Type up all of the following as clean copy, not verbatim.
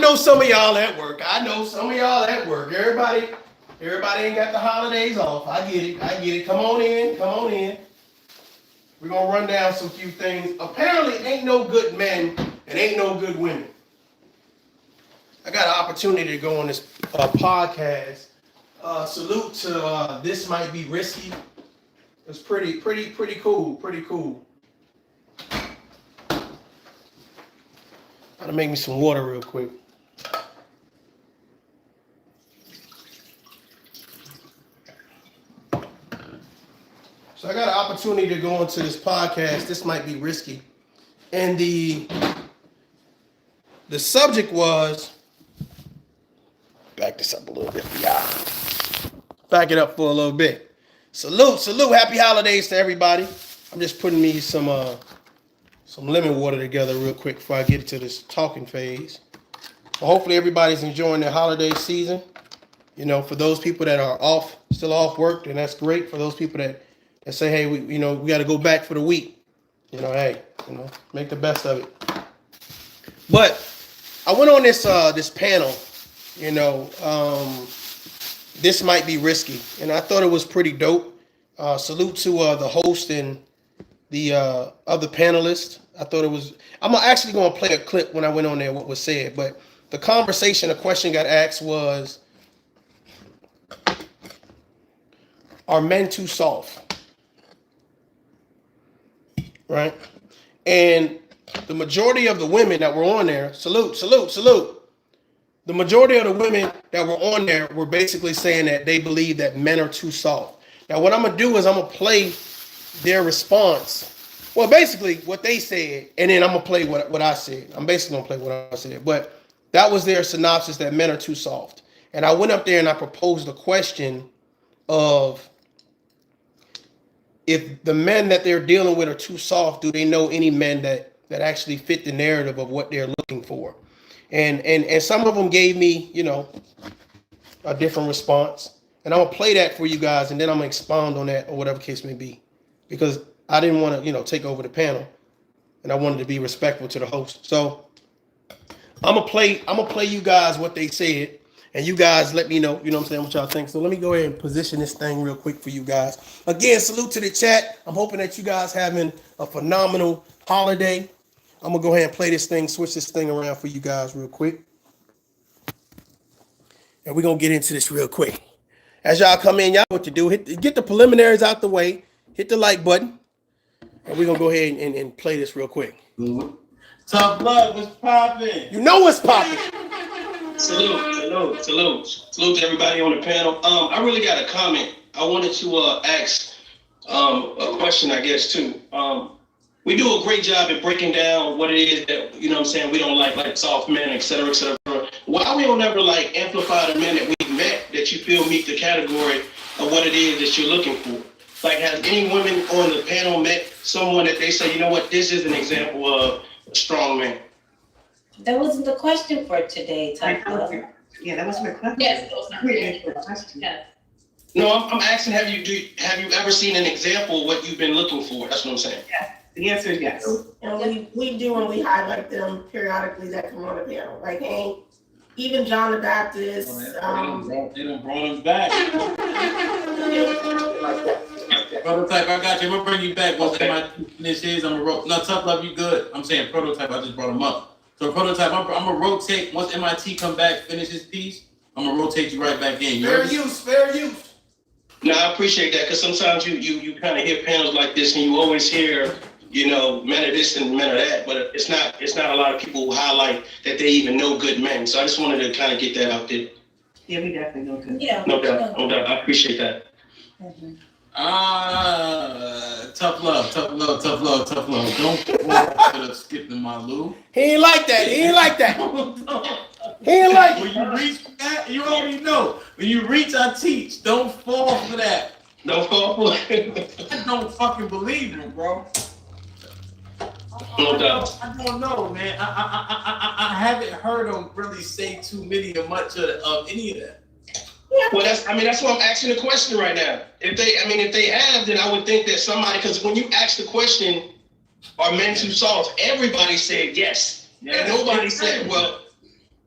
know some of y'all at work. Everybody ain't got the holidays off. I get it. Come on in. We're gonna run down some few things. Apparently, ain't no good men and ain't no good women. I got an opportunity to go on this podcast. Salute to This Might Be Risky. It's pretty cool. Gotta make me some water real quick. So I got an opportunity to go into this podcast. This might be risky. And the subject was, back this up a little bit for y'all. Back it up for a little bit. Salute. Happy holidays to everybody. I'm just putting me some lemon water together real quick before I get into this talking phase. So hopefully everybody's enjoying their holiday season. You know, for those people that are still off work, then that's great. For those people that say, hey, we got to go back for the week. Make the best of it. But I went on this panel. This might be risky, and I thought it was pretty dope. Salute to the host and the other panelists. I thought it was. I'm actually going to play a clip when I went on there. What was said, but the question got asked was, "Are men too soft?" Right, and the majority of the women that were on there, salute. The majority of the women that were on there were basically saying that they believe that men are too soft. Now, what I'm going to do is I'm going to play their response. Well, basically what they said, and then I'm going to play what I said. I'm basically going to play what I said. But that was their synopsis, that men are too soft. And I went up there and I proposed a question of, if the men that they're dealing with are too soft, do they know any men that actually fit the narrative of what they're looking for? And some of them gave me, a different response. And I'm going to play that for you guys, and then I'm going to expound on that or whatever case may be. Because I didn't want to, take over the panel, and I wanted to be respectful to the host. So I'm going to play you guys what they said, and you guys let me know, what y'all think. So let me go ahead and position this thing real quick for you guys. Again, salute to the chat. I'm hoping that you guys having a phenomenal holiday. I'm going to go ahead and play this thing, switch this thing around for you guys real quick. And we're going to get into this real quick. As y'all come in, y'all know what to do. Get the preliminaries out the way. Hit the like button. And we're going to go ahead and play this real quick. Mm-hmm. ToughLove, what's popping? You know what's popping. Salute to everybody on the panel. I really got a comment. I wanted to ask a question, I guess, too. We do a great job at breaking down what it is that, we don't like soft men, et cetera, et cetera. Why we don't ever amplify the men that we've met that you feel meet the category of what it is that you're looking for? Like, has any women on the panel met someone that they say, you know what, this is an example of a strong man? That wasn't the question for today, ToughLove. Yeah, that was my question. Yes, that was my question. Yes. No, I'm asking, have you ever seen an example of what you've been looking for? That's what I'm saying. Yes. The answer is yes. And we do, and we highlight them periodically that come on the panel. Like, hey, even John the Baptist. They done brought us back. Prototype, I got you. I'm gonna bring you back once my finish is. I'm gonna no, ToughLove, you good. I'm saying Prototype, I just brought him up. So Prototype, I'm gonna rotate once MIT come back, finish his piece. I'm gonna rotate you right back in. Fair use. No, I appreciate that, because sometimes you kind of hear panels like this and you always hear, men of this and men of that, but it's not a lot of people who highlight that they even know good men. So I just wanted to kind of get that out there. Yeah, we definitely know good. Yeah. No doubt. I appreciate that. Mm-hmm. ToughLove. Don't skip the Malou. He ain't like that. He ain't like When you reach that, you already know. When you reach, I teach. Don't fall for that. Don't fall for it. I don't fucking believe him, bro. No doubt. I don't know, man. I haven't heard him really say too many or much of any of that. Well, that's why I'm asking the question right now. If they have, then I would think that somebody, because when you ask the question, are men too soft? Everybody said yes. And nobody said, well,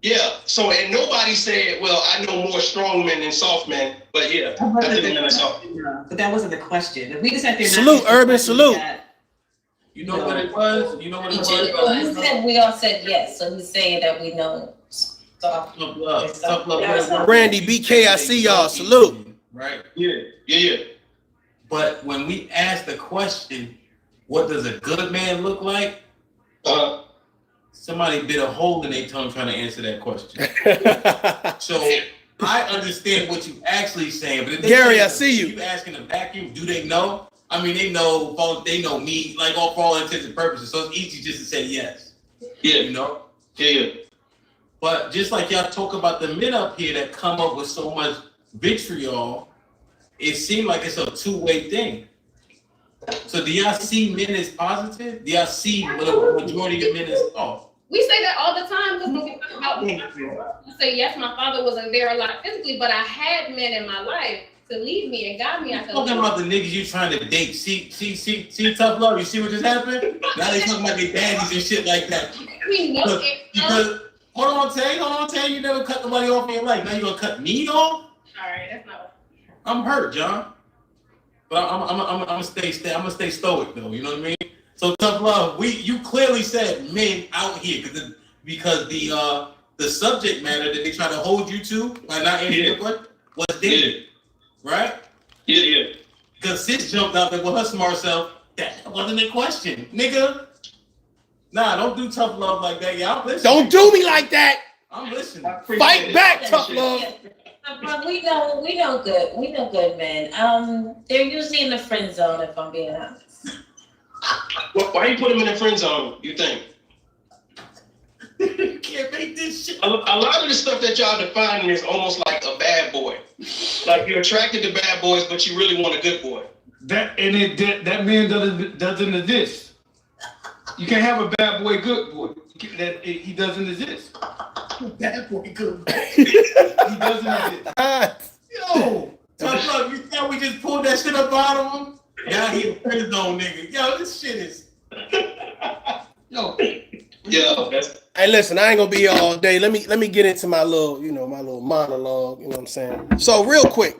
Yeah. So, and nobody said, well, I know more strong men than soft men, but yeah, I think men are soft. But that wasn't the question. If we just sat there. Salute, Urban, salute. You know what it was? You know what it was? We all said yes, so he's saying that we know. Tough love. Randy, BK, I see y'all. Salute. Right? Yeah. But when we ask the question, what does a good man look like? Somebody bit a hole in their tongue trying to answer that question. So I understand what you actually saying, but if Gary, I see you. You asking a vacuum, do they know? I mean, they know me, like all for all intents and purposes. So it's easy just to say yes. Yeah. You know? Yeah. But just like y'all talk about the men up here that come up with so much vitriol, it seems like it's a two-way thing. So do y'all see men as positive? Do y'all see what the majority of men as soft? We say that all the time because when we talk about, I say yes, my father wasn't there a lot physically, but I had men in my life to lead me and guide me. I Talking about the niggas you trying to date. See, tough love. You see what just happened? Now they talking about their daddies and shit like that. I mean, no, because hold on, Tay. You never cut nobody off in your life. Now you gonna cut me off? All right, that's not. I'm hurt, John. But I'm gonna stay stoic though. You know what I mean? So tough love. You clearly said men out here because the subject matter that they try to hold you to by not answering your question was dating, right? Yeah. Because sis jumped out there with her smart self. That wasn't a question, nigga. Nah, don't do tough love like that. Yeah, I'm listening. Don't do me like that. I'm listening. Fight back, tough love. But we know good men. They're usually in the friend zone, if I'm being honest. Why you put him in the friend zone, you think? You can't make this shit. A lot of the stuff that y'all defining is almost like a bad boy. Like you're attracted to bad boys, but you really want a good boy. That man doesn't exist. You can't have a bad boy, good boy. He doesn't exist. Bad boy, good boy. He doesn't exist. Yo, tough love. You thought we just pulled that shit up out of him? Now he a friend zone nigga. Yo, this shit is. Yo. Hey, listen, I ain't gonna be here all day. Let me get into my little monologue. You know what I'm saying? So real quick.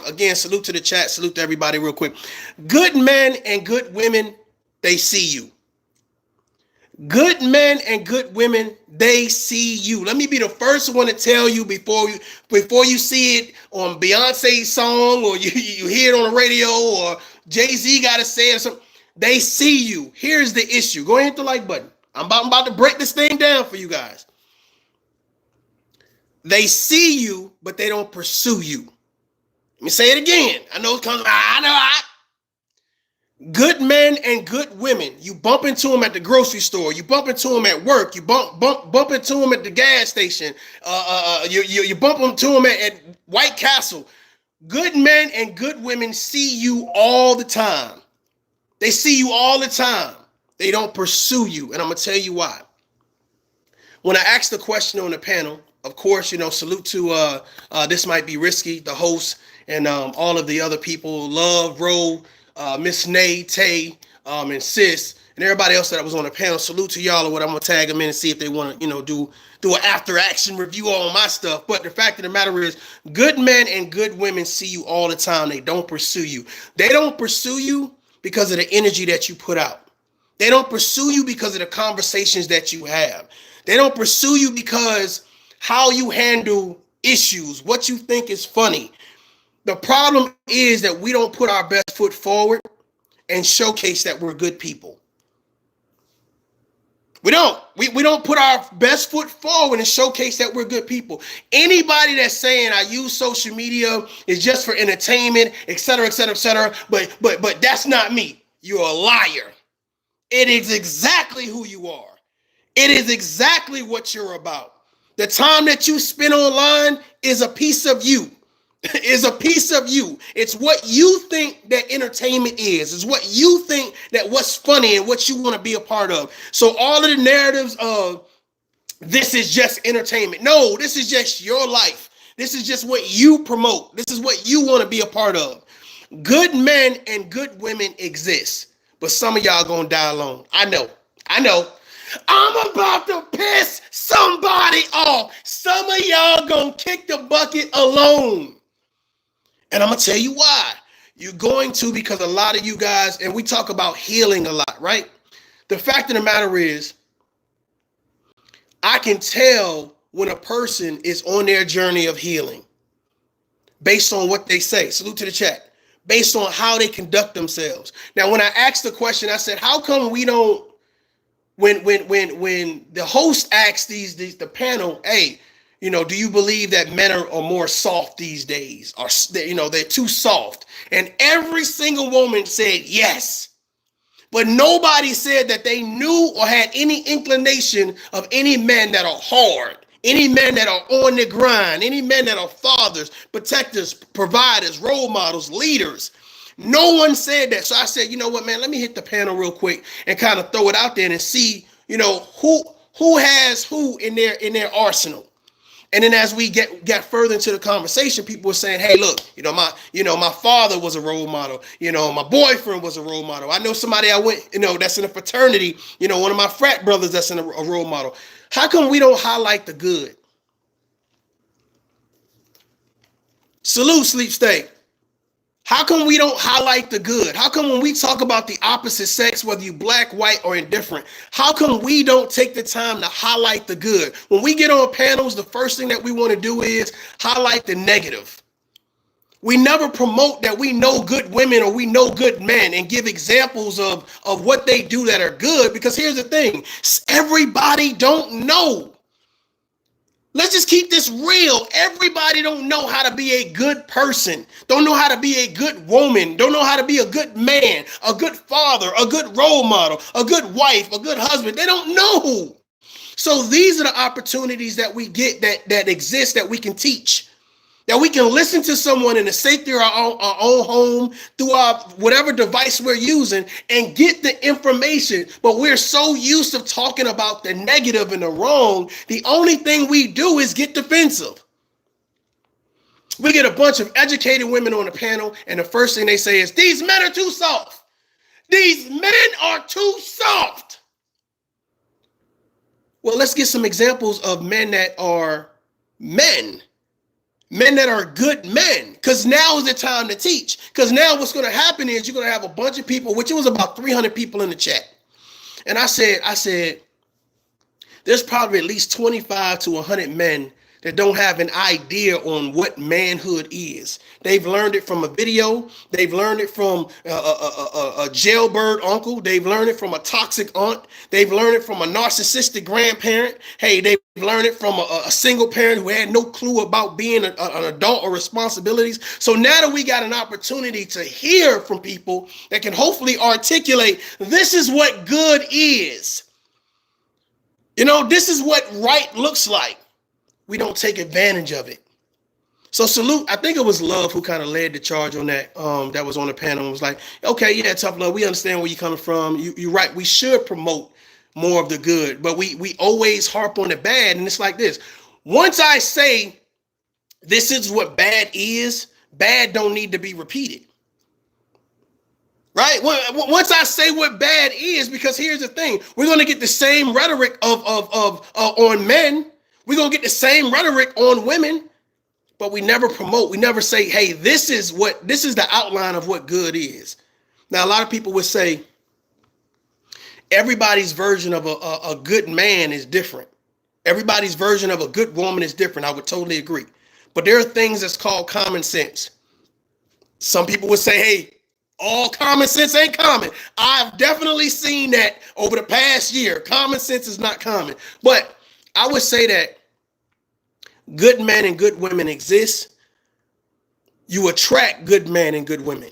Again, salute to the chat. Salute to everybody real quick. Good men and good women, they see you. Good men and good women, they see you. Let me be the first one to tell you before you see it on Beyonce's song or you hear it on the radio or Jay-Z got to say it or something. They see you. Here's the issue. Go ahead and hit the like button. I'm about to break this thing down for you guys. They see you, but they don't pursue you. Let me say it again. I know it comes. Good men and good women. You bump into them at the grocery store. You bump into them at work. You bump into them at the gas station. You bump into them at White Castle. Good men and good women see you all the time. They see you all the time. They don't pursue you, and I'm gonna tell you why. When I asked the question on the panel, of course, salute to This Might Be Risky, the host, and all of the other people, Love, Ro, Miss Nay, Tay, and Sis, and everybody else that was on the panel. Salute to y'all, or what I'm gonna tag them in and see if they want to, do an after action review on my stuff. But the fact of the matter is, good men and good women see you all the time. They don't pursue you. They don't pursue you because of the energy that you put out. They don't pursue you because of the conversations that you have. They don't pursue you because how you handle issues, what you think is funny. The problem is that we don't put our best foot forward and showcase that we're good people. We don't. We don't put our best foot forward and showcase that we're good people. Anybody that's saying I use social media is just for entertainment, et cetera, but that's not me. You're a liar. It is exactly who you are. It is exactly what you're about. The time that you spend online is a piece of you. Is a piece of you. It's what you think that entertainment is. It's what you think that what's funny and what you want to be a part of. So all of the narratives of this is just entertainment. No, this is just your life. This is just what you promote. This is what you want to be a part of. Good men and good women exist, but some of y'all gonna die alone. I know. I'm about to piss somebody off. Some of y'all gonna kick the bucket alone. And I'm gonna tell you why. You're going to, because a lot of you guys, and we talk about healing a lot, right? The fact of the matter is, I can tell when a person is on their journey of healing based on what they say. Salute to the chat. Based on how they conduct themselves. Now, when I asked the question, I said, how come we don't, when the host asks the panel, hey, do you believe that men are more soft these days? Or, they're too soft. And every single woman said yes. But nobody said that they knew or had any inclination of any men that are hard, any men that are on the grind, any men that are fathers, protectors, providers, role models, leaders. No one said that. So I said, you know what, man, let me hit the panel real quick and kind of throw it out there and see, who has who in their arsenal. And then as we get further into the conversation, people were saying, hey, look, my father was a role model. My boyfriend was a role model. I know somebody I went, that's in a fraternity, one of my frat brothers that's in a role model. How come we don't highlight the good? Salute, Sleep State. How come we don't highlight the good? How come when we talk about the opposite sex, whether you black, white, or indifferent, how come we don't take the time to highlight the good? When we get on panels, the first thing that we want to do is highlight the negative. We never promote that we know good women or we know good men and give examples of what they do that are good, because here's the thing, everybody don't know. Let's just keep this real. Everybody don't know how to be a good person, don't know how to be a good woman, don't know how to be a good man, a good father, a good role model, a good wife, a good husband. They don't know. So these are the opportunities that we get that exist, that we can teach, that we can listen to someone in the safety of our own home through our whatever device we're using and get the information. But we're so used to talking about the negative and the wrong. The only thing we do is get defensive. We get a bunch of educated women on the panel, and the first thing they say is, these men are too soft. These men are too soft. Well, let's get some examples of men that are men. Men that are good men, because now is the time to teach. Because now what's going to happen is you're going to have a bunch of people, which it was about 300 people in the chat. And I said, there's probably at least 25 to 100 men that don't have an idea on what manhood is. They've learned it from a video. They've learned it from a jailbird uncle. They've learned it from a toxic aunt. They've learned it from a narcissistic grandparent. Hey, they've learned it from a single parent who had no clue about being an adult or responsibilities. So now that we got an opportunity to hear from people that can hopefully articulate, this is what good is. This is what right looks like. We don't take advantage of it. So salute, I think it was Love who kind of led the charge on that, that was on the panel and was like, okay, yeah, tough love. We understand where you're coming from. You're right. We should promote more of the good, but we always harp on the bad. And it's like this. Once I say this is what bad is, bad don't need to be repeated. Right? Once I say what bad is, because here's the thing, we're going to get the same rhetoric of on men. We're going to get the same rhetoric on women, but we never promote. We never say, hey, this is the outline of what good is. Now, a lot of people would say everybody's version of a good man is different. Everybody's version of a good woman is different. I would totally agree. But there are things that's called common sense. Some people would say, hey, all common sense ain't common. I've definitely seen that over the past year. Common sense is not common. But I would say that good men and good women exist. You attract good men and good women,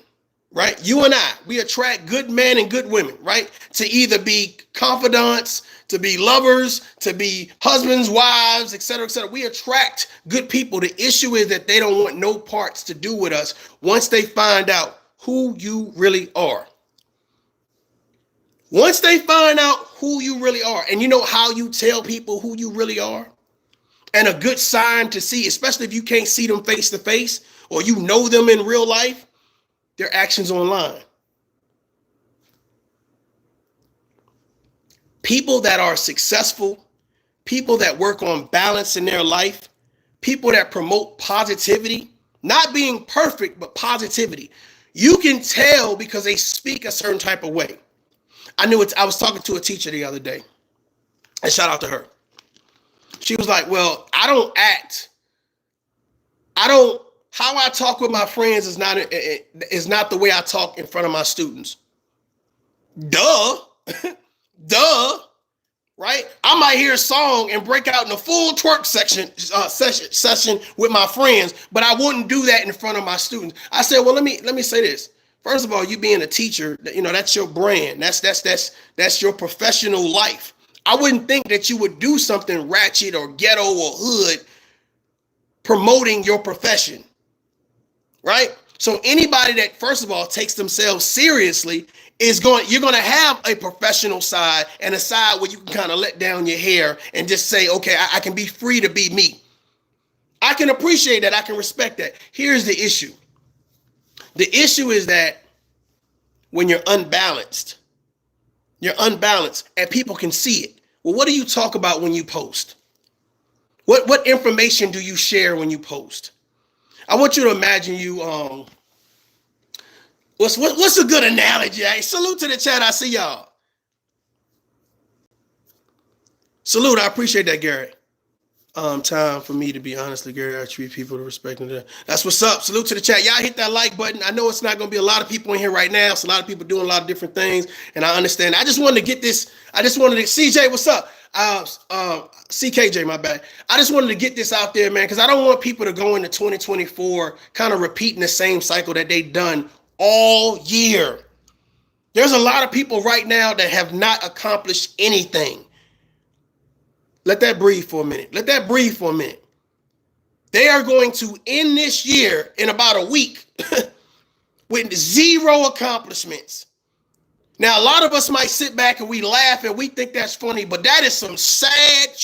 right? You and I, we attract good men and good women, right? To either be confidants, to be lovers, to be husbands, wives, et cetera, et cetera. We attract good people. The issue is that they don't want no parts to do with us once they find out who you really are. Once they find out who you really are, and you know how you tell people who you really are? And a good sign to see, especially if you can't see them face to face or you know them in real life, their actions online. people that are successful, people that work on balance in their life, people that promote positivity, not being perfect, but positivity. You can tell because they speak a certain type of way. I was talking to a teacher the other day, and shout out to her. She was like, well, how I talk with my friends is not the way I talk in front of my students. Duh. Duh. Right? I might hear a song and break out in a full twerk session with my friends, but I wouldn't do that in front of my students. I said, well, let me say this. First of all, you being a teacher, that's your brand. That's your professional life. I wouldn't think that you would do something ratchet or ghetto or hood promoting your profession. Right? So anybody that, first of all, takes themselves seriously you're going to have a professional side and a side where you can kind of let down your hair and just say, okay, I can be free to be me. I can appreciate that. I can respect that. Here's the issue. The issue is that when you're unbalanced and people can see it. Well, what do you talk about when you post? What information do you share when you post? I want you to imagine you, what's a good analogy? Hey, salute to the chat. I see y'all. Salute. I appreciate that, Gary. Time for me to be honestly, Gary. I treat people to respect them. That's what's up. Salute to the chat. Y'all hit that like button. I know it's not going to be a lot of people in here right now. It's a lot of people doing a lot of different things, and I understand. I just wanted to get this. CJ, what's up? CKJ, my bad. I just wanted to get this out there, man, because I don't want people to go into 2024 kind of repeating the same cycle that they've done all year. There's a lot of people right now that have not accomplished anything. Let that breathe for a minute. They are going to end this year in about a week with zero accomplishments. Now, a lot of us might sit back and we laugh and we think that's funny, but that is some sad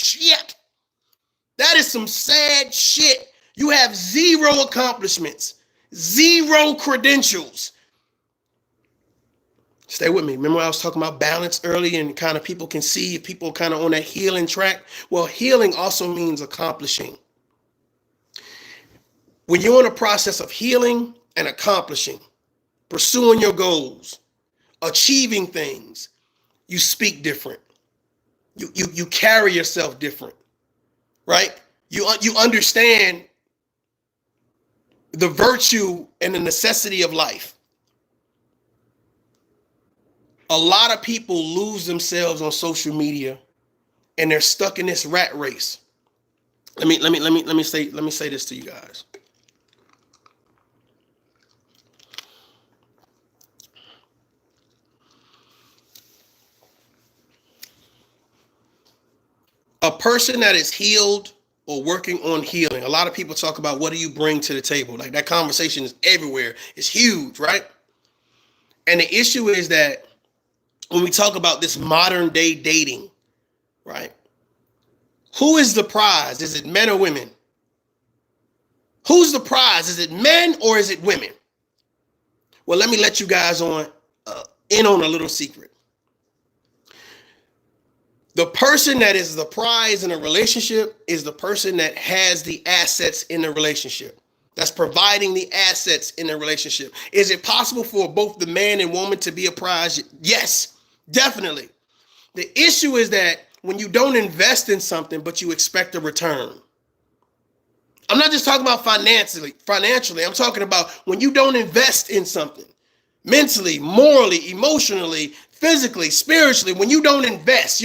shit. You have zero accomplishments, zero credentials. Stay with me. Remember I was talking about balance early and kind of people can see if people kind of on that healing track. Well, healing also means accomplishing. When you're in a process of healing and accomplishing, pursuing your goals, achieving things, you speak different. You carry yourself different, right? You understand the virtue and the necessity of life. A lot of people lose themselves on social media and they're stuck in this rat race. Let me say this to you guys. A person that is healed or working on healing. A lot of people talk about what do you bring to the table? Like that conversation is everywhere. It's huge, right? And the issue is that when we talk about this modern day dating, right? Who is the prize? Is it men or women? Who's the prize? Is it men or is it women? Well, let me let you guys in on a little secret. The person that is the prize in a relationship is the person that has the assets in the relationship. That's providing the assets in the relationship. Is it possible for both the man and woman to be a prize? Yes, definitely. The issue is that when you don't invest in something, but you expect a return. I'm not just talking about financially. I'm talking about when you don't invest in something, mentally, morally, emotionally, physically, spiritually. When you don't invest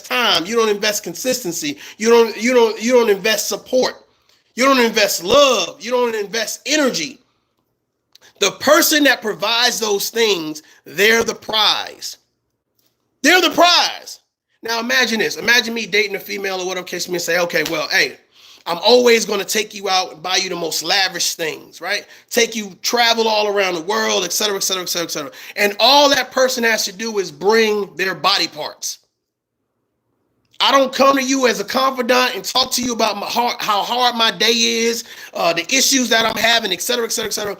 time, you don't invest consistency, you don't invest support. You don't invest love. You don't invest energy. The person that provides those things, they're the prize. They're the prize. Now imagine this. Imagine me dating a female or whatever case me and say, okay, well, hey, I'm always going to take you out and buy you the most lavish things, right? Take you travel all around the world, et cetera, et cetera, et cetera, et cetera. And all that person has to do is bring their body parts. I don't come to you as a confidant and talk to you about how hard my day is, the issues that I'm having, et cetera, et cetera, et cetera.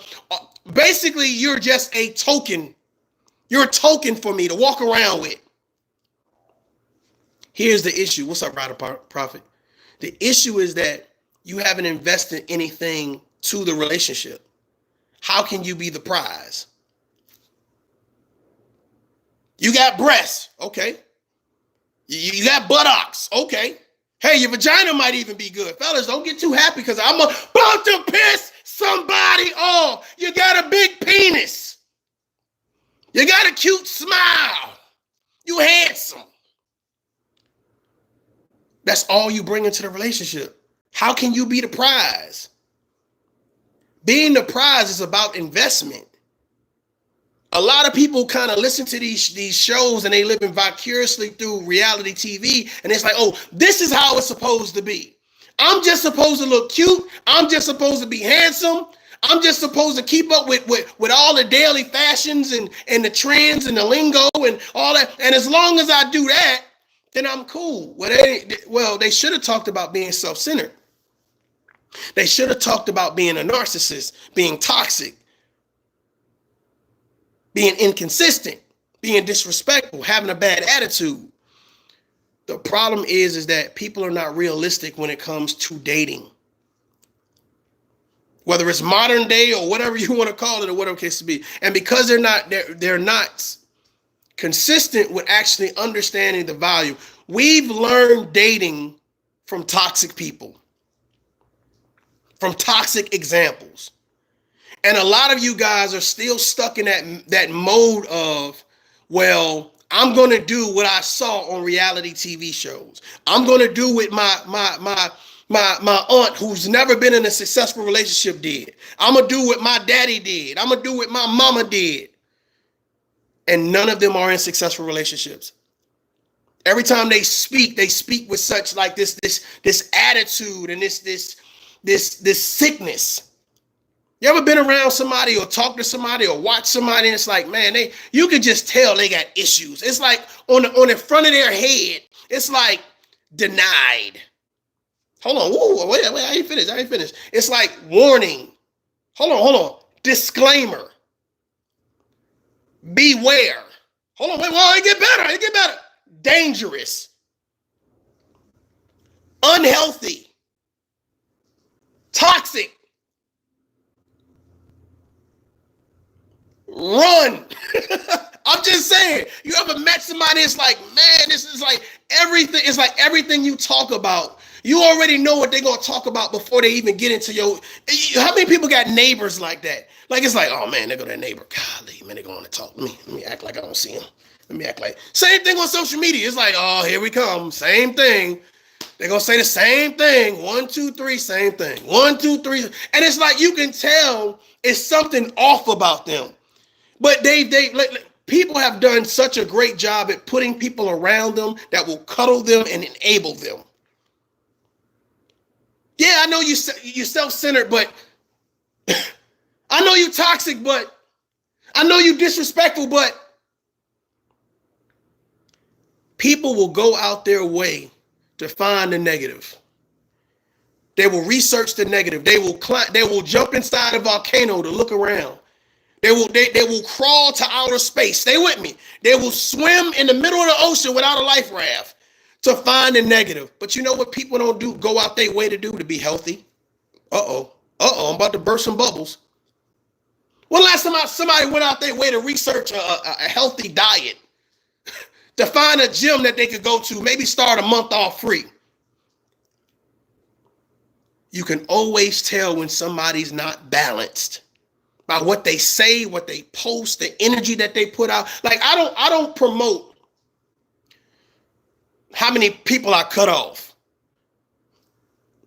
Basically, you're just a token. You're a token for me to walk around with. Here's the issue. What's up, Ryder Prophet? The issue is that you haven't invested anything to the relationship. How can you be the prize? You got breasts, okay. You got buttocks, okay. Hey, your vagina might even be good. Fellas, don't get too happy because I'm about to piss somebody off. You got a big penis. You got a cute smile. You handsome. That's all you bring into the relationship. How can you be the prize? Being the prize is about investment. A lot of people kind of listen to these shows and they living vicariously through reality TV. And it's like, oh, this is how it's supposed to be. I'm just supposed to look cute. I'm just supposed to be handsome. I'm just supposed to keep up with all the daily fashions and the trends and the lingo and all that. And as long as I do that, then I'm cool. Well, they should have talked about being self-centered. They should have talked about being a narcissist, being toxic, being inconsistent, being disrespectful, having a bad attitude. The problem is that people are not realistic when it comes to dating. Whether it's modern day or whatever you want to call it or whatever case to be. And because they're not consistent with actually understanding the value. We've learned dating from toxic people, from toxic examples. And a lot of you guys are still stuck in that mode of, well, I'm going to do what I saw on reality TV shows. I'm going to do what my aunt who's never been in a successful relationship did. I'm going to do what my daddy did. I'm going to do what my mama did. And none of them are in successful relationships. Every time they speak with such like this attitude and this sickness. You ever been around somebody or talk to somebody or watch somebody and it's like, man, you can just tell they got issues. It's like on the front of their head, it's like denied. Hold on, whoa, wait, I ain't finished. It's like warning. Hold on. Disclaimer. Beware. Hold on, wait, it get better. Dangerous. Unhealthy. Toxic. Run. I'm just saying, you ever met somebody, it's like, man, this is like everything. It's like everything you talk about, you already know what they're going to talk about before they even get into your, how many people got neighbors like that? Like, it's like, oh man, there go that neighbor. Golly, man, they're going to talk. Let me act like I don't see him. Let me act like, same thing on social media. It's like, oh, here we come. Same thing. They're going to say the same thing. 1, 2, 3, same thing. 1, 2, 3. And it's like, you can tell it's something off about them. But people have done such a great job at putting people around them that will cuddle them and enable them. Yeah, I know you're self-centered, but I know you're toxic, but I know you're disrespectful, but people will go out their way to find the negative. They will research the negative. They will jump inside a volcano to look around. They will crawl to outer space. Stay with me. They will swim in the middle of the ocean without a life raft to find the negative. But you know what people don't do? Go out their way to do to be healthy. I'm about to burst some bubbles. When last time somebody went out their way to research a healthy diet, to find a gym that they could go to, maybe start a month off free? You can always tell when somebody's not balanced by what they say, what they post, the energy that they put out. Like, I don't promote how many people I cut off.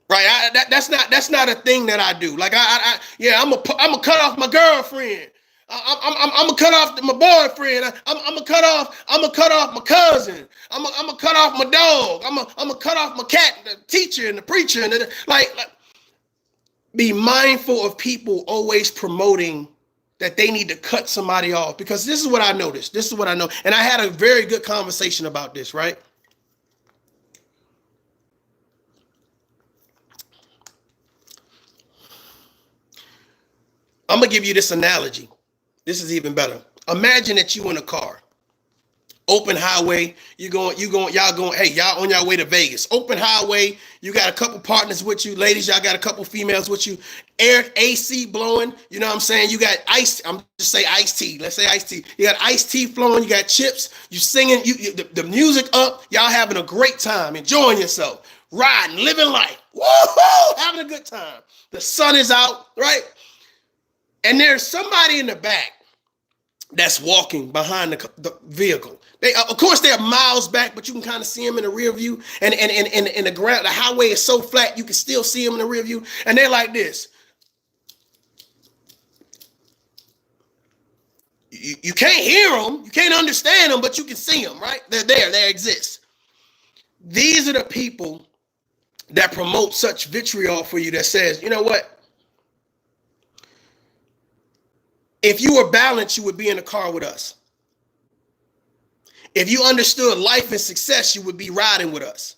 Right? That's not a thing that I do. Like, I'm gonna cut off my girlfriend. I'm gonna cut off my boyfriend. I'm gonna cut off my cousin. I'm gonna cut off my dog. I'm gonna cut off my cat, the teacher and the preacher, and like be mindful of people always promoting that they need to cut somebody off, because this is what I noticed. This is what I know. And I had a very good conversation about this, right? I'm going to give you this analogy. This is even better. Imagine that you in a car Open highway, y'all going, hey, y'all on your way to Vegas. Open highway, you got a couple partners with you. Ladies, y'all got a couple females with you. Air AC blowing, you know what I'm saying? You got ice, I'm just say iced tea. Let's say iced tea. You got iced tea flowing, you got chips, you singing, the music up, y'all having a great time, enjoying yourself, riding, living life. Woo-hoo! Having a good time. The sun is out, right? And there's somebody in the back that's walking behind the vehicle. They, of course, they're miles back, but you can kind of see them in the rear view. And the ground, the highway is so flat, you can still see them in the rear view. And they're like this. You can't hear them, you can't understand them, but you can see them, right? They're there, they exist. These are the people that promote such vitriol for you that says, you know what? If you were balanced, you would be in the car with us. If you understood life and success, you would be riding with us.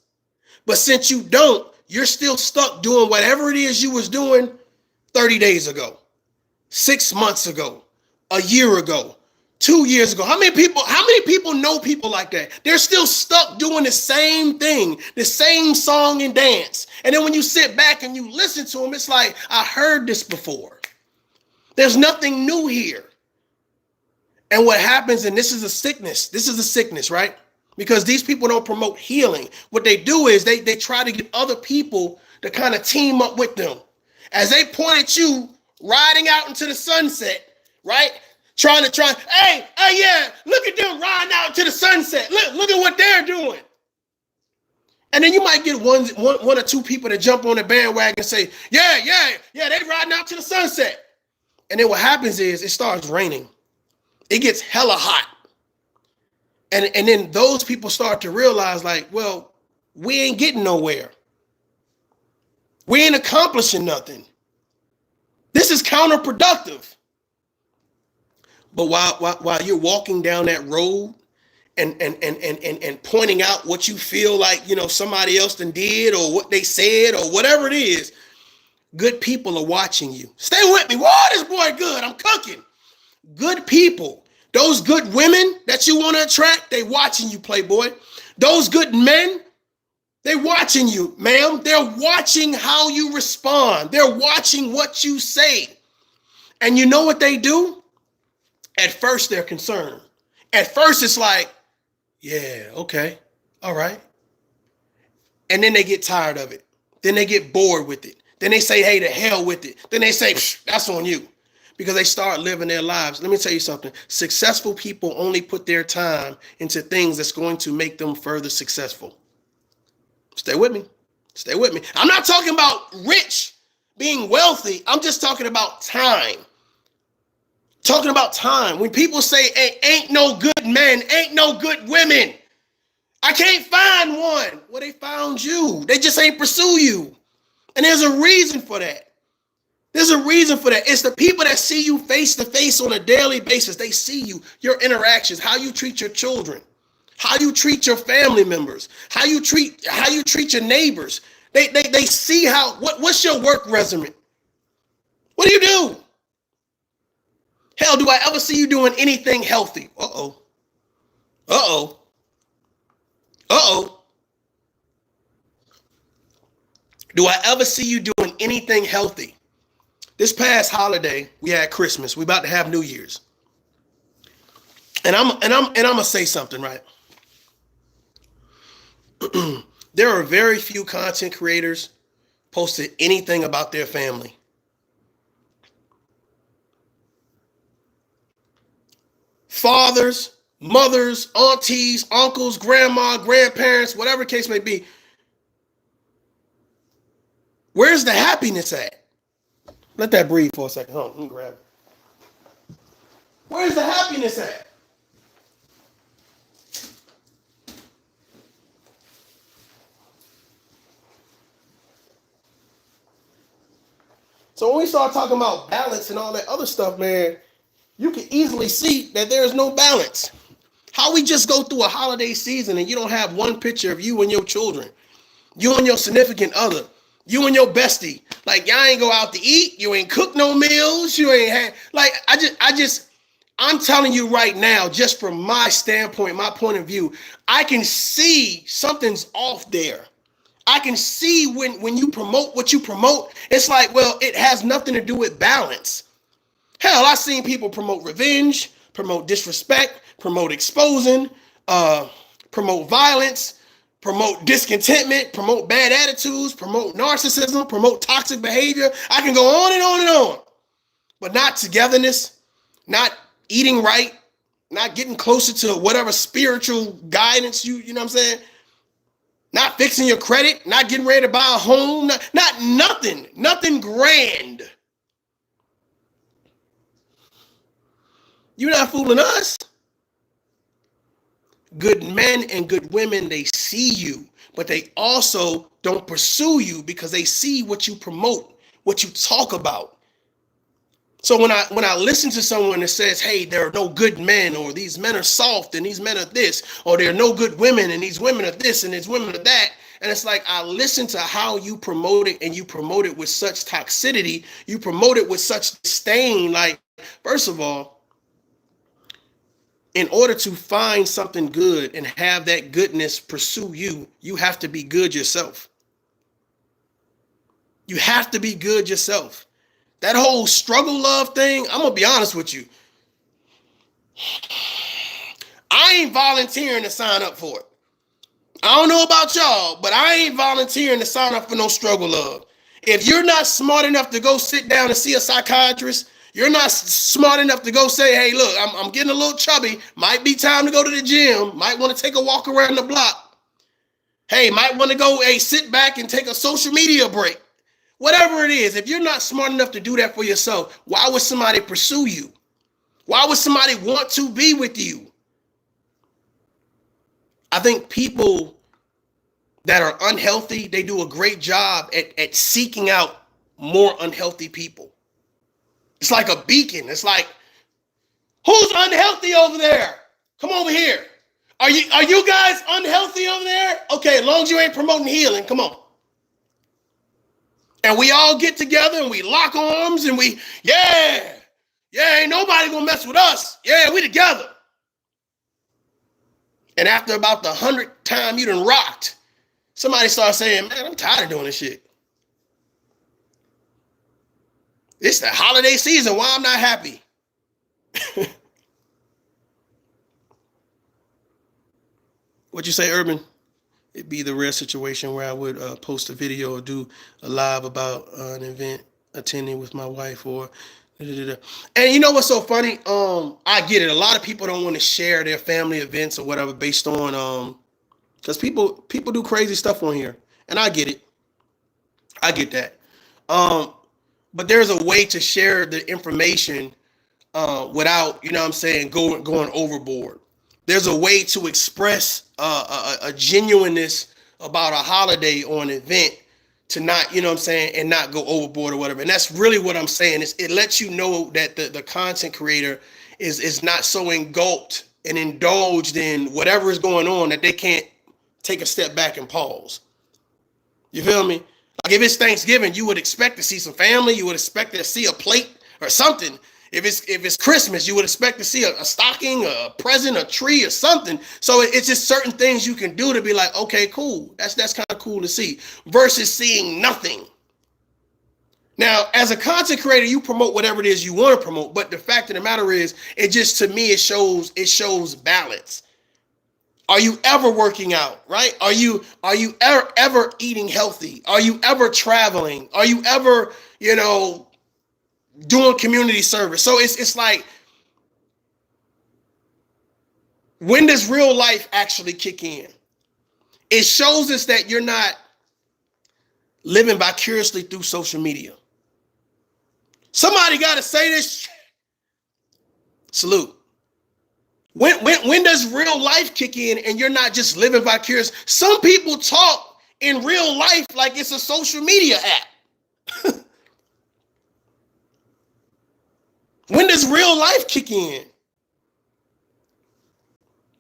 But since you don't, you're still stuck doing whatever it is you was doing 30 days ago, 6 months ago, a year ago, 2 years ago. How many people know people like that? They're still stuck doing the same thing, the same song and dance. And then when you sit back and you listen to them, it's like, I heard this before. There's nothing new here. And what happens, and this is a sickness, right? Because these people don't promote healing. What they do is they try to get other people to kind of team up with them. As they point at you, riding out into the sunset, right? Hey, yeah, look at them riding out into the sunset. Look at what they're doing. And then you might get one or two people to jump on the bandwagon and say, yeah, they riding out to the sunset. And then what happens is it starts raining. It gets hella hot. And then those people start to realize, like, well, we ain't getting nowhere. We ain't accomplishing nothing. This is counterproductive. But while you're walking down that road and pointing out what you feel like, you know, somebody else done did or what they said or whatever it is, good people are watching you. Stay with me. Whoa, this boy good. I'm cooking. Good people. Those good women that you want to attract, they watching you, playboy. Those good men, they watching you, ma'am. They're watching how you respond. They're watching what you say. And you know what they do? At first, they're concerned. At first, it's like, yeah, okay, all right. And then they get tired of it. Then they get bored with it. Then they say, hey, to hell with it. Then they say, that's on you. Because they start living their lives. Let me tell you something. Successful people only put their time into things that's going to make them further successful. Stay with me. Stay with me. I'm not talking about rich, being wealthy. I'm just talking about time. Talking about time. When people say, hey, ain't no good men, ain't no good women. I can't find one. Well, they found you. They just ain't pursue you. And there's a reason for that. There's a reason for that. It's the people that see you face to face on a daily basis. They see you, your interactions, how you treat your children, how you treat your family members, how you treat your neighbors. They see what's your work resume? What do you do? Hell, do I ever see you doing anything healthy? Uh-oh. Do I ever see you doing anything healthy? This past holiday, we had Christmas. We about to have New Year's. And I'm gonna say something, right? There are very few content creators posted anything about their family. Fathers, mothers, aunties, uncles, grandma, grandparents, whatever case may be. Where's the happiness at? Let that breathe for a second. Hold on, let me grab it. Where's the happiness at? So when we start talking about balance and all that other stuff, man, you can easily see that there's no balance. How we just go through a holiday season and you don't have one picture of you and your children, you and your significant other, you and your bestie. Like, y'all ain't go out to eat, you ain't cook no meals, you ain't had, like, I'm telling you right now, just from my standpoint, my point of view, I can see something's off there. I can see when you promote what you promote, it's like, well, it has nothing to do with balance. Hell, I've seen people promote revenge, promote disrespect, promote exposing, promote violence, promote discontentment, promote bad attitudes, promote narcissism, promote toxic behavior. I can go on and on and on, but not togetherness, not eating right, not getting closer to whatever spiritual guidance you know what I'm saying? Not fixing your credit, not getting ready to buy a home, not nothing grand. You're not fooling us. Good men and good women, they see you, but they also don't pursue you because they see what you promote, what you talk about. So when I listen to someone that says, hey, there are no good men, or these men are soft and these men are this, or there are no good women and these women are this and these women are that, and it's like I listen to how you promote it, and you promote it with such toxicity, you promote it with such disdain. Like, first of all, in order to find something good and have that goodness pursue you, you have to be good yourself. You have to be good yourself. That whole struggle love thing, I'm going to be honest with you. I ain't volunteering to sign up for it. I don't know about y'all, but I ain't volunteering to sign up for no struggle love. If you're not smart enough to go sit down and see a psychiatrist, you're not smart enough to go say, hey, look, I'm getting a little chubby. Might be time to go to the gym. Might want to take a walk around the block. Hey, might want to go, hey, sit back and take a social media break. Whatever it is, if you're not smart enough to do that for yourself, why would somebody pursue you? Why would somebody want to be with you? I think people that are unhealthy, they do a great job at seeking out more unhealthy people. It's like a beacon. It's like, who's unhealthy over there? Come over here. Are you guys unhealthy over there? Okay, as long as you ain't promoting healing, come on. And we all get together and we lock arms and ain't nobody gonna mess with us. Yeah, we together. And after about the 100th time you done rocked, somebody starts saying, man, I'm tired of doing this shit. It's the holiday season. Why I'm not happy? What'd you say, Urban? It'd be the rare situation where I would post a video or do a live about an event attending with my wife or and you know what's so funny? I get it. A lot of people don't want to share their family events or whatever based on because people do crazy stuff on here. And I get it. I get that. But there's a way to share the information without, you know what I'm saying, going overboard. There's a way to express a genuineness about a holiday or an event to not, you know what I'm saying, and not go overboard or whatever. And that's really what I'm saying. Is it lets you know that the content creator is not so engulfed and indulged in whatever is going on that they can't take a step back and pause. You feel me? Like if it's Thanksgiving, you would expect to see some family. You would expect to see a plate or something. If it's Christmas, you would expect to see a stocking, a present, a tree, or something. So it's just certain things you can do to be like, okay, cool. That's kind of cool to see versus seeing nothing. Now, as a content creator, you promote whatever it is you want to promote. But the fact of the matter is, it just, to me, it shows balance. Are you ever working out, right? Are you ever eating healthy? Are you ever traveling? Are you ever, doing community service? So it's like, when does real life actually kick in? It shows us that you're not living vicariously through social media. Somebody got to say this. Salute. When does real life kick in and you're not just living vicarious? Some people talk in real life like it's a social media app. When does real life kick in?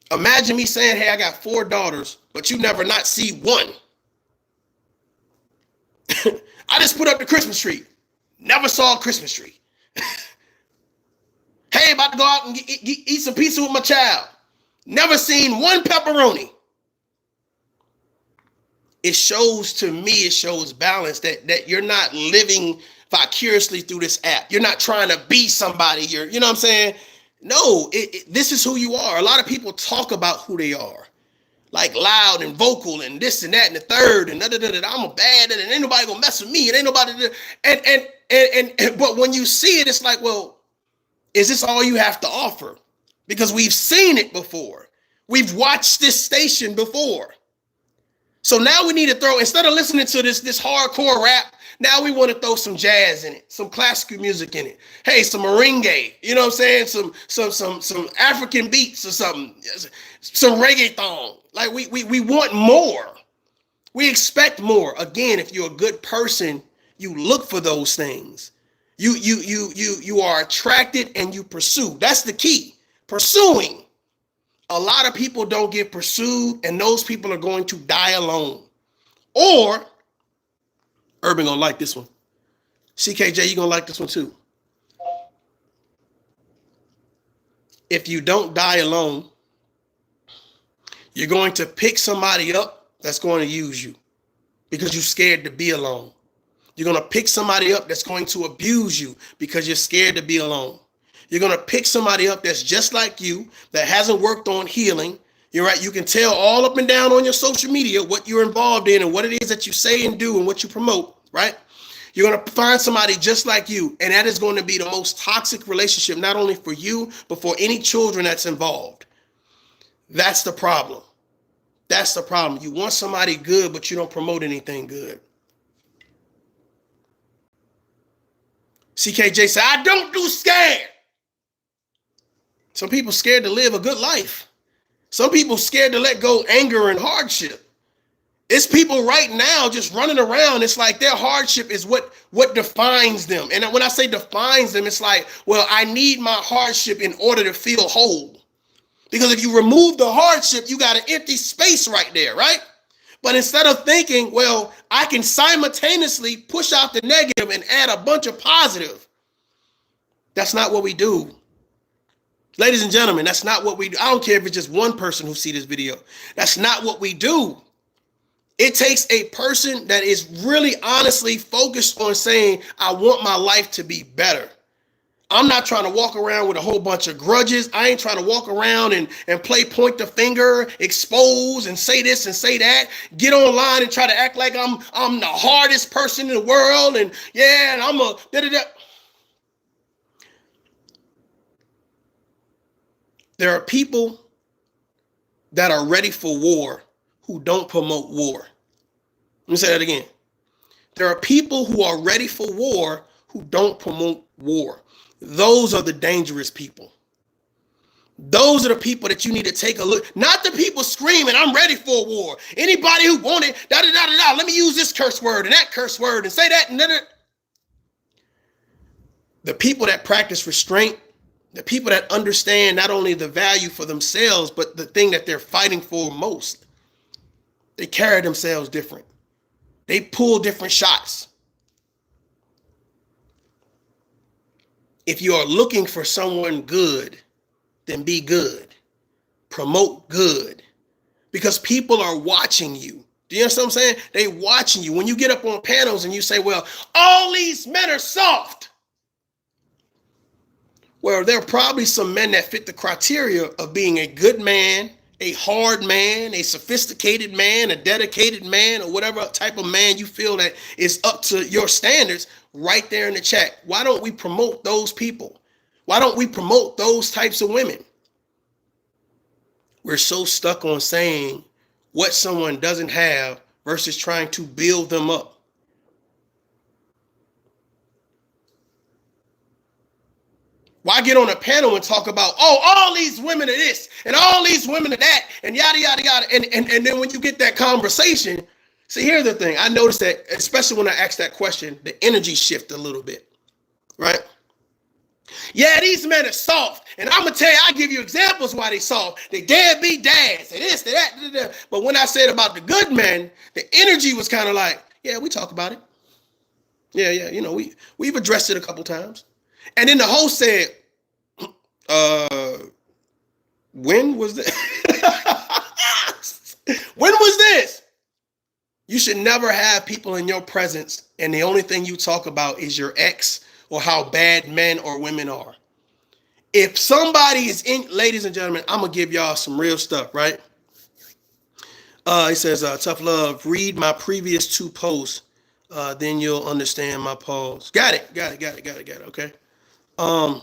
Imagine me saying, hey, I got 4 daughters, but you never not see one. I just put up the Christmas tree. Never saw a Christmas tree. Hey, hey, about to go out and eat some pizza with my child. Never seen one pepperoni. It shows to me, it shows balance that you're not living vicariously through this app. You're not trying to be somebody. You know what I'm saying? No, this is who you are. A lot of people talk about who they are, like loud and vocal and this and that and the third and I'm a bad and ain't nobody gonna mess with me. It ain't nobody. And but when you see it, it's like, well, is this all you have to offer? Because we've seen it before. We've watched this station before. So now we need to throw, instead of listening to this hardcore rap, now we want to throw some jazz in it, some classical music in it. Hey, some merengue, you know what I'm saying? Some African beats or something, some reggaeton. Like we want more. We expect more. Again, if you're a good person, you look for those things. You are attracted and you pursue. That's the key. Pursuing. A lot of people don't get pursued, and those people are going to die alone. Or, Urban gonna like this one. CKJ, you gonna like this one too. If you don't die alone, you're going to pick somebody up that's going to use you because you're scared to be alone. You're going to pick somebody up that's going to abuse you because you're scared to be alone. You're going to pick somebody up that's just like you, that hasn't worked on healing. You're right. You can tell all up and down on your social media what you're involved in and what it is that you say and do and what you promote, right? You're going to find somebody just like you, and that is going to be the most toxic relationship, not only for you, but for any children that's involved. That's the problem. That's the problem. You want somebody good, but you don't promote anything good. CKJ said, I don't do scared. Some people scared to live a good life. Some people scared to let go anger and hardship. It's people right now just running around. It's like their hardship is what defines them. And when I say defines them, it's like, well, I need my hardship in order to feel whole. Because if you remove the hardship, you got an empty space right there, right? But instead of thinking, well, I can simultaneously push out the negative and add a bunch of positive. That's not what we do. Ladies and gentlemen, that's not what we do. I don't care if it's just one person who see this video. That's not what we do. It takes a person that is really honestly focused on saying, I want my life to be better. I'm not trying to walk around with a whole bunch of grudges. I ain't trying to walk around and play point the finger, expose and say this and say that, get online and try to act like I'm the hardest person in the world and yeah, and I'm a da-da-da. There are people that are ready for war who don't promote war. Let me say that again. There are people who are ready for war who don't promote war. Those are the dangerous people. Those are the people that you need to take a look. Not the people screaming, I'm ready for war. Anybody who wanted, da-da-da-da-da, let me use this curse word and that curse word and say that and da-da. The people that practice restraint, the people that understand not only the value for themselves, but the thing that they're fighting for most. They carry themselves different. They pull different shots. If you are looking for someone good, then be good. Promote good. Because people are watching you. Do you understand what I'm saying? They watching you. When you get up on panels and you say, well, all these men are soft. Well, there are probably some men that fit the criteria of being a good man, a hard man, a sophisticated man, a dedicated man, or whatever type of man you feel that is up to your standards right there in the chat. Why don't we promote those people? Why don't we promote those types of women? We're so stuck on saying what someone doesn't have versus trying to build them up. Why get on a panel and talk about, oh, all these women are this and all these women are that and yada, yada, yada. And then when you get that conversation, see, here's the thing. I noticed that, especially when I ask that question, the energy shift a little bit, right? Yeah, these men are soft. And I'm going to tell you, I'll give you examples why they soft. They deadbeat dads. They this, they that, da, da, da. But when I said about the good men, the energy was kind of like, yeah, we talk about it. Yeah, you know, we've addressed it a couple times. And then the host said, When was this? When was this? You should never have people in your presence and the only thing you talk about is your ex or how bad men or women are. If somebody is in, ladies and gentlemen, I'm gonna give y'all some real stuff, right? He says, tough love, read my previous 2 posts, then you'll understand my pause. Got it. Okay. I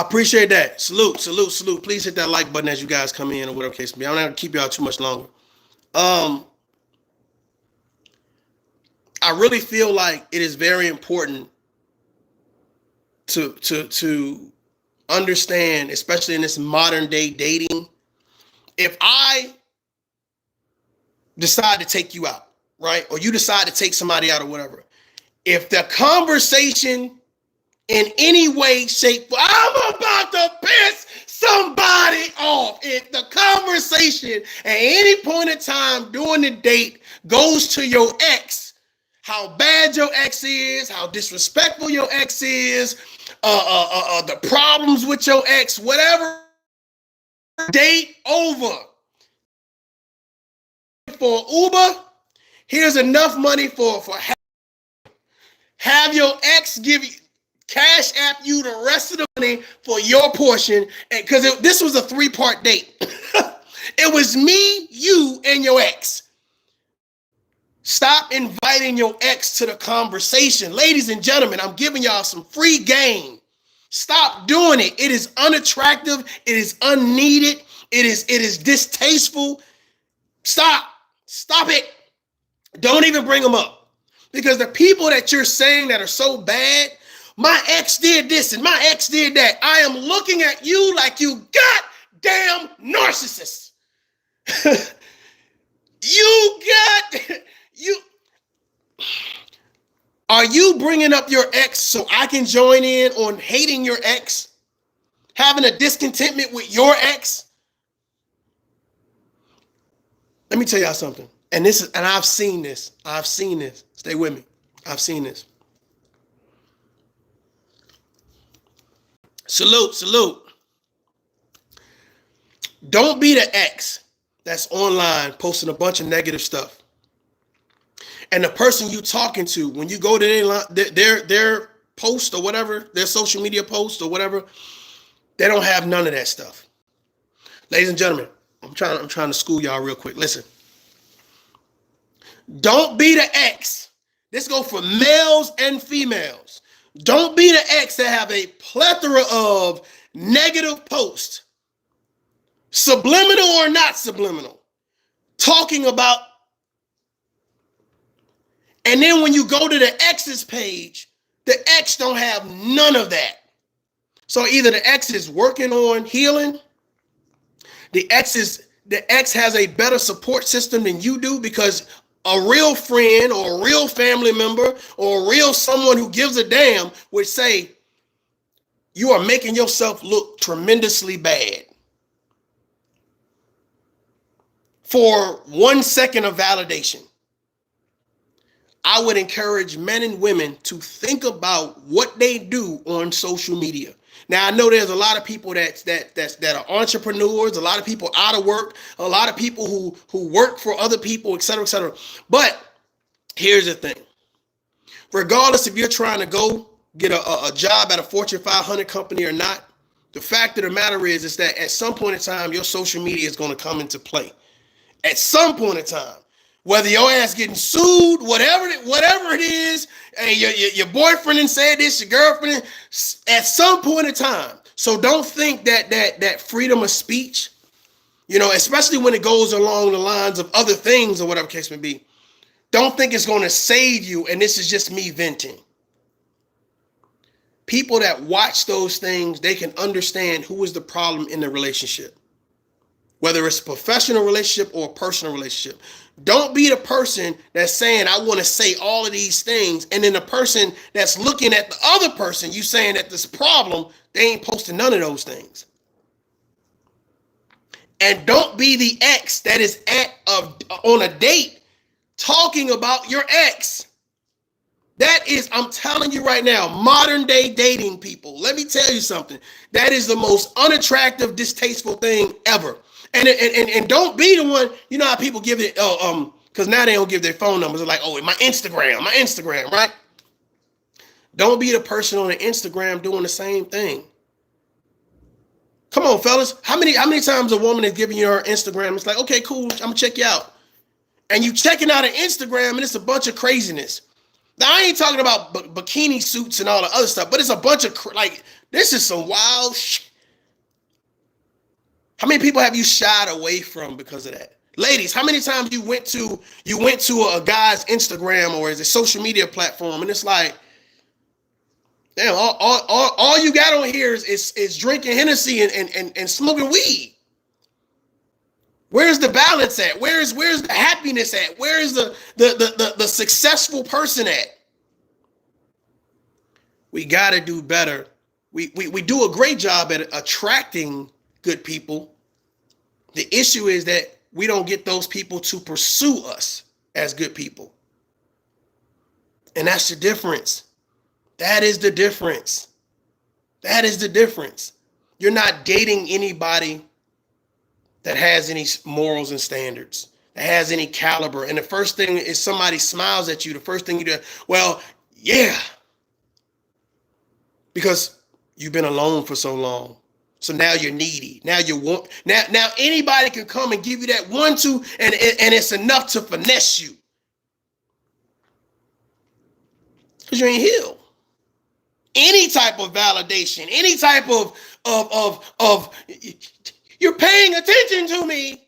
appreciate that. Salute. Please hit that like button as you guys come in or whatever case may be. I'm not gonna keep y'all too much longer. I really feel like it is very important to understand, especially in this modern day dating. If I decide to take you out, right? Or you decide to take somebody out or whatever. If the conversation in any way, shape, I'm about to piss somebody off. If the conversation at any point in time during the date goes to your ex, how bad your ex is, how disrespectful your ex is, the problems with your ex, whatever, date over. For Uber, here's enough money for have your ex give you cash app you the rest of the money for your portion, and because this was a 3-part date. It was me, you, and your ex. Stop inviting your ex to the conversation. Ladies and gentlemen, I'm giving y'all some free game. Stop doing it. It is unattractive. It is unneeded. It is distasteful. Stop it. Don't even bring them up. Because the people that you're saying that are so bad, my ex did this and my ex did that. I am looking at you like you goddamn narcissist. Are you bringing up your ex so I can join in on hating your ex? Having a discontentment with your ex? Let me tell y'all something. And I've seen this. Stay with me. I've seen this. Salute. Don't be the ex that's online posting a bunch of negative stuff. And the person you talking to, when you go to their post or whatever, their social media post or whatever, they don't have none of that stuff. Ladies and gentlemen, I'm trying to school y'all real quick. Listen. Don't be the ex. This goes for males and females. Don't be the ex that have a plethora of negative posts, subliminal or not subliminal, talking about, and then when you go to the ex's page, the ex don't have none of that. So either the ex is working on healing, the ex has a better support system than you do, because a real friend or a real family member or a real someone who gives a damn would say, you are making yourself look tremendously bad for 1 second of validation. I would encourage men and women to think about what they do on social media. Now, I know there's a lot of people that are entrepreneurs, a lot of people out of work, a lot of people who work for other people, et cetera, et cetera. But here's the thing. Regardless if you're trying to go get a job at a Fortune 500 company or not, the fact of the matter is that at some point in time, your social media is going to come into play. At some point in time. Whether your ass getting sued, whatever it is, and your boyfriend said this, your girlfriend, at some point in time. So don't think that freedom of speech, especially when it goes along the lines of other things or whatever case may be, don't think it's going to save you and this is just me venting. People that watch those things, they can understand who is the problem in the relationship. Whether it's a professional relationship or a personal relationship. Don't be the person that's saying, I want to say all of these things. And then the person that's looking at the other person, you saying that this problem, they ain't posting none of those things. And don't be the ex that is on a date talking about your ex. That is, I'm telling you right now, modern day dating people. Let me tell you something. That is the most unattractive, distasteful thing ever. And don't be the one, you know how people give it, because now they don't give their phone numbers. They're like, oh, my Instagram, right? Don't be the person on the Instagram doing the same thing. Come on, fellas. How many times a woman is giving you her Instagram? It's like, okay, cool, I'm gonna check you out. And you checking out an Instagram and it's a bunch of craziness. Now, I ain't talking about bikini suits and all the other stuff, but it's a bunch of, like, this is some wild shit. How many people have you shied away from because of that? Ladies, how many times you went to a guy's Instagram or is a social media platform and it's like, damn, all you got on here is drinking Hennessy and smoking weed. Where's the balance at? Where's the happiness at? Where is the successful person at? We got to do better. We do a great job at attracting good people. The issue is that we don't get those people to pursue us as good people. And that's the difference. That is the difference. That is the difference. You're not dating anybody that has any morals and standards, that has any caliber. And the first thing is somebody smiles at you. The first thing you do, well, yeah. Because you've been alone for so long. So now you're needy. Now you want, now anybody can come and give you that 1-2 and it's enough to finesse you. Because you ain't healed. Any type of validation, any type of you're paying attention to me.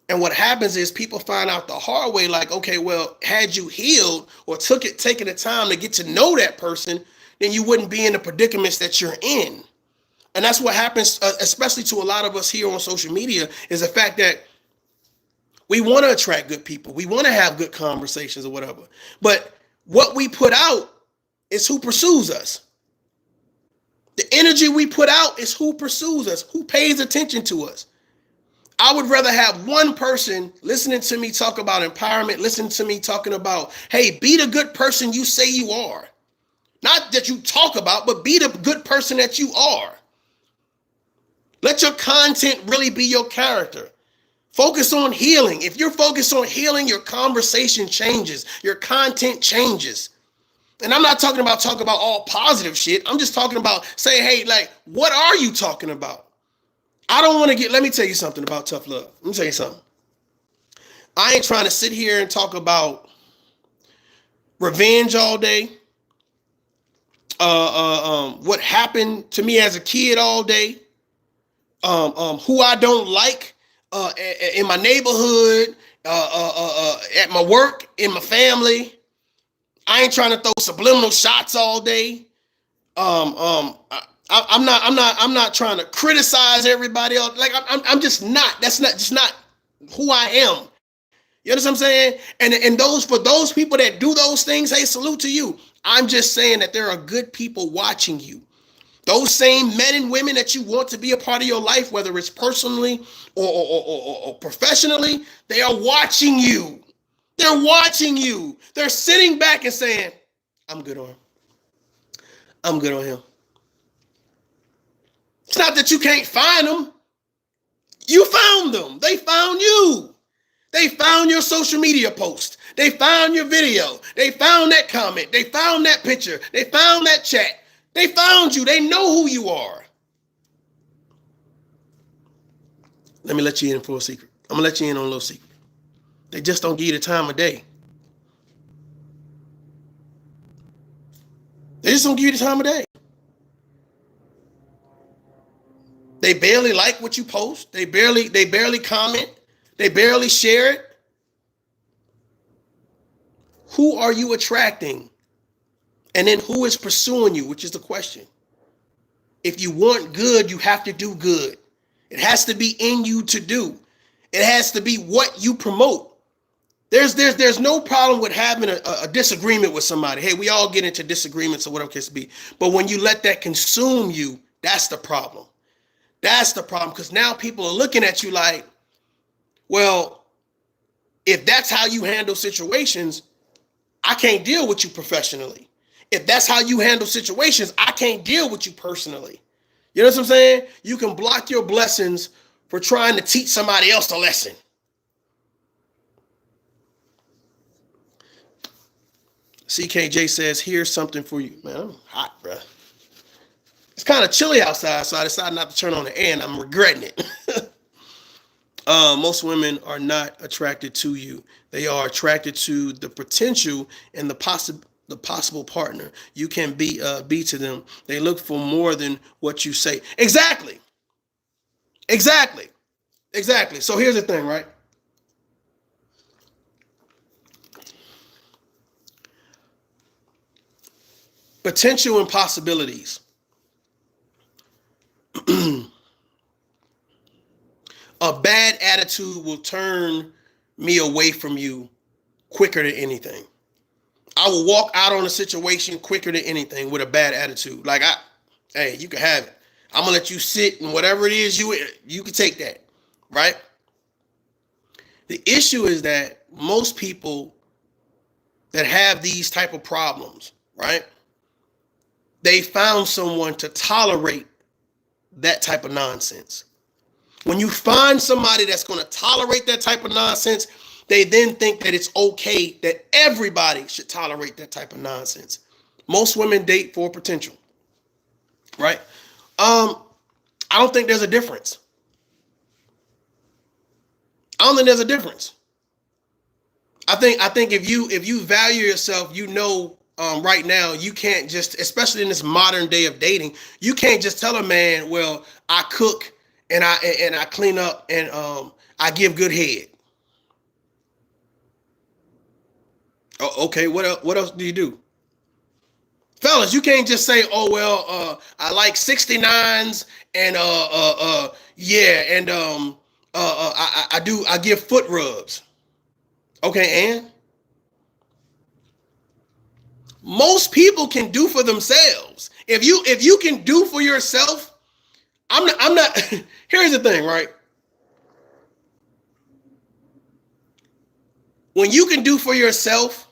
And what happens is people find out the hard way, like, okay, well, had you healed or taken the time to get to know that person, then you wouldn't be in the predicaments that you're in. And that's what happens, especially to a lot of us here on social media, is the fact that we want to attract good people. We want to have good conversations or whatever. But what we put out is who pursues us. The energy we put out is who pursues us, who pays attention to us. I would rather have one person listening to me talk about empowerment, listening to me talking about, hey, be the good person you say you are. Not that you talk about, but be the good person that you are. Let your content really be your character. Focus on healing. If you're focused on healing, your conversation changes. Your content changes. And I'm not talking about all positive shit. I'm just talking about say, hey, like, what are you talking about? I don't want to let me tell you something about tough love. Let me tell you something. I ain't trying to sit here and talk about revenge all day. What happened to me as a kid all day. Who I don't like in my neighborhood, at my work, in my family. I ain't trying to throw subliminal shots all day. I'm not trying to criticize everybody else. Like I'm just not. That's not who I am. You understand what I'm saying? And for those people that do those things, hey, salute to you. I'm just saying that there are good people watching you. Those same men and women that you want to be a part of your life, whether it's personally or professionally, they are watching you. They're watching you. They're sitting back and saying, I'm good on him. I'm good on him. It's not that you can't find them. You found them. They found you. They found your social media post. They found your video. They found that comment. They found that picture. They found that chat. They found you. They know who you are. Let me let you in for a secret. I'm going to let you in on a little secret. They just don't give you the time of day. They just don't give you the time of day. They barely like what you post. They barely comment. They barely share it. Who are you attracting? And then who is pursuing you, which is the question. If you want good, you have to do good. It has to be in you to do. It has to be what you promote. There's no problem with having a disagreement with somebody. Hey, we all get into disagreements or whatever it can be. But when you let that consume you, that's the problem. That's the problem, because now people are looking at you like, well, if that's how you handle situations, I can't deal with you professionally. If that's how you handle situations, I can't deal with you personally. You know what I'm saying? You can block your blessings for trying to teach somebody else a lesson. CKJ says, here's something for you. Man, I'm hot, bro. It's kind of chilly outside, so I decided not to turn on the air, and I'm regretting it. Most women are not attracted to you. They are attracted to the potential and the possible partner you can be to them. They look for more than what you say. Exactly. So here's the thing, right? Potential and possibilities. A bad attitude will turn me away from you quicker than anything. I will walk out on a situation quicker than anything with a bad attitude. Like, hey, you can have it. I'm gonna let you sit and whatever it is you can take that, right? The issue is that most people that have these type of problems, right? They found someone to tolerate that type of nonsense. When you find somebody that's going to tolerate that type of nonsense, they then think that it's okay that everybody should tolerate that type of nonsense. Most women date for potential, right? I don't think there's a difference. I think if you value yourself, you know, right now you can't just, especially in this modern day of dating, you can't just tell a man, well, I cook and I clean up and I give good head. Oh, okay, what else do you do? Fellas, you can't just say, oh well, I like 69s and yeah, and I give foot rubs. Okay, and most people can do for themselves. If you can do for yourself, I'm not here's the thing, right? When you can do for yourself,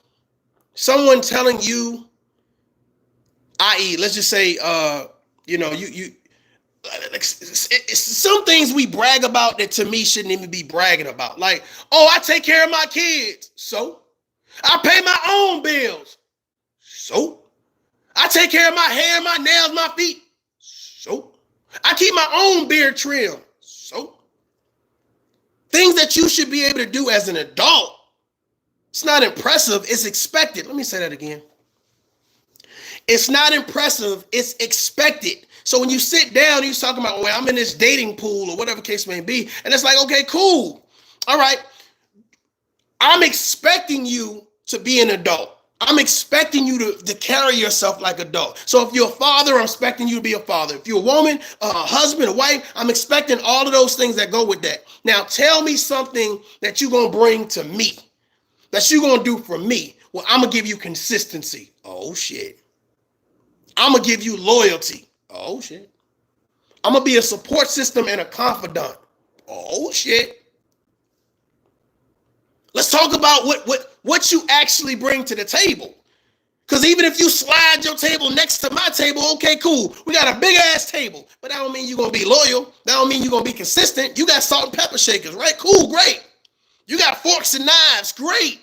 someone telling you, i.e., let's just say, some things we brag about that to me shouldn't even be bragging about. Like, oh, I take care of my kids. So? I pay my own bills. So? I take care of my hair, my nails, my feet. So? I keep my own beard trim. So? Things that you should be able to do as an adult. It's not impressive, it's expected. Let me say that again. It's not impressive, it's expected. So when you sit down, you're talking about, well, I'm in this dating pool or whatever case may be, and it's like, okay, cool. All right. I'm expecting you to be an adult. I'm expecting you to carry yourself like an adult. So if you're a father, I'm expecting you to be a father. If you're a woman, a husband, a wife, I'm expecting all of those things that go with that. Now tell me something that you're going to bring to me, that you're going to do for me. Well, I'm going to give you consistency. Oh, shit. I'm going to give you loyalty. Oh, shit. I'm going to be a support system and a confidant. Oh, shit. Let's talk about what you actually bring to the table. Because even if you slide your table next to my table, okay, cool. We got a big ass table. But that don't mean you're going to be loyal. That don't mean you're going to be consistent. You got salt and pepper shakers, right? Cool, great. You got forks and knives, great.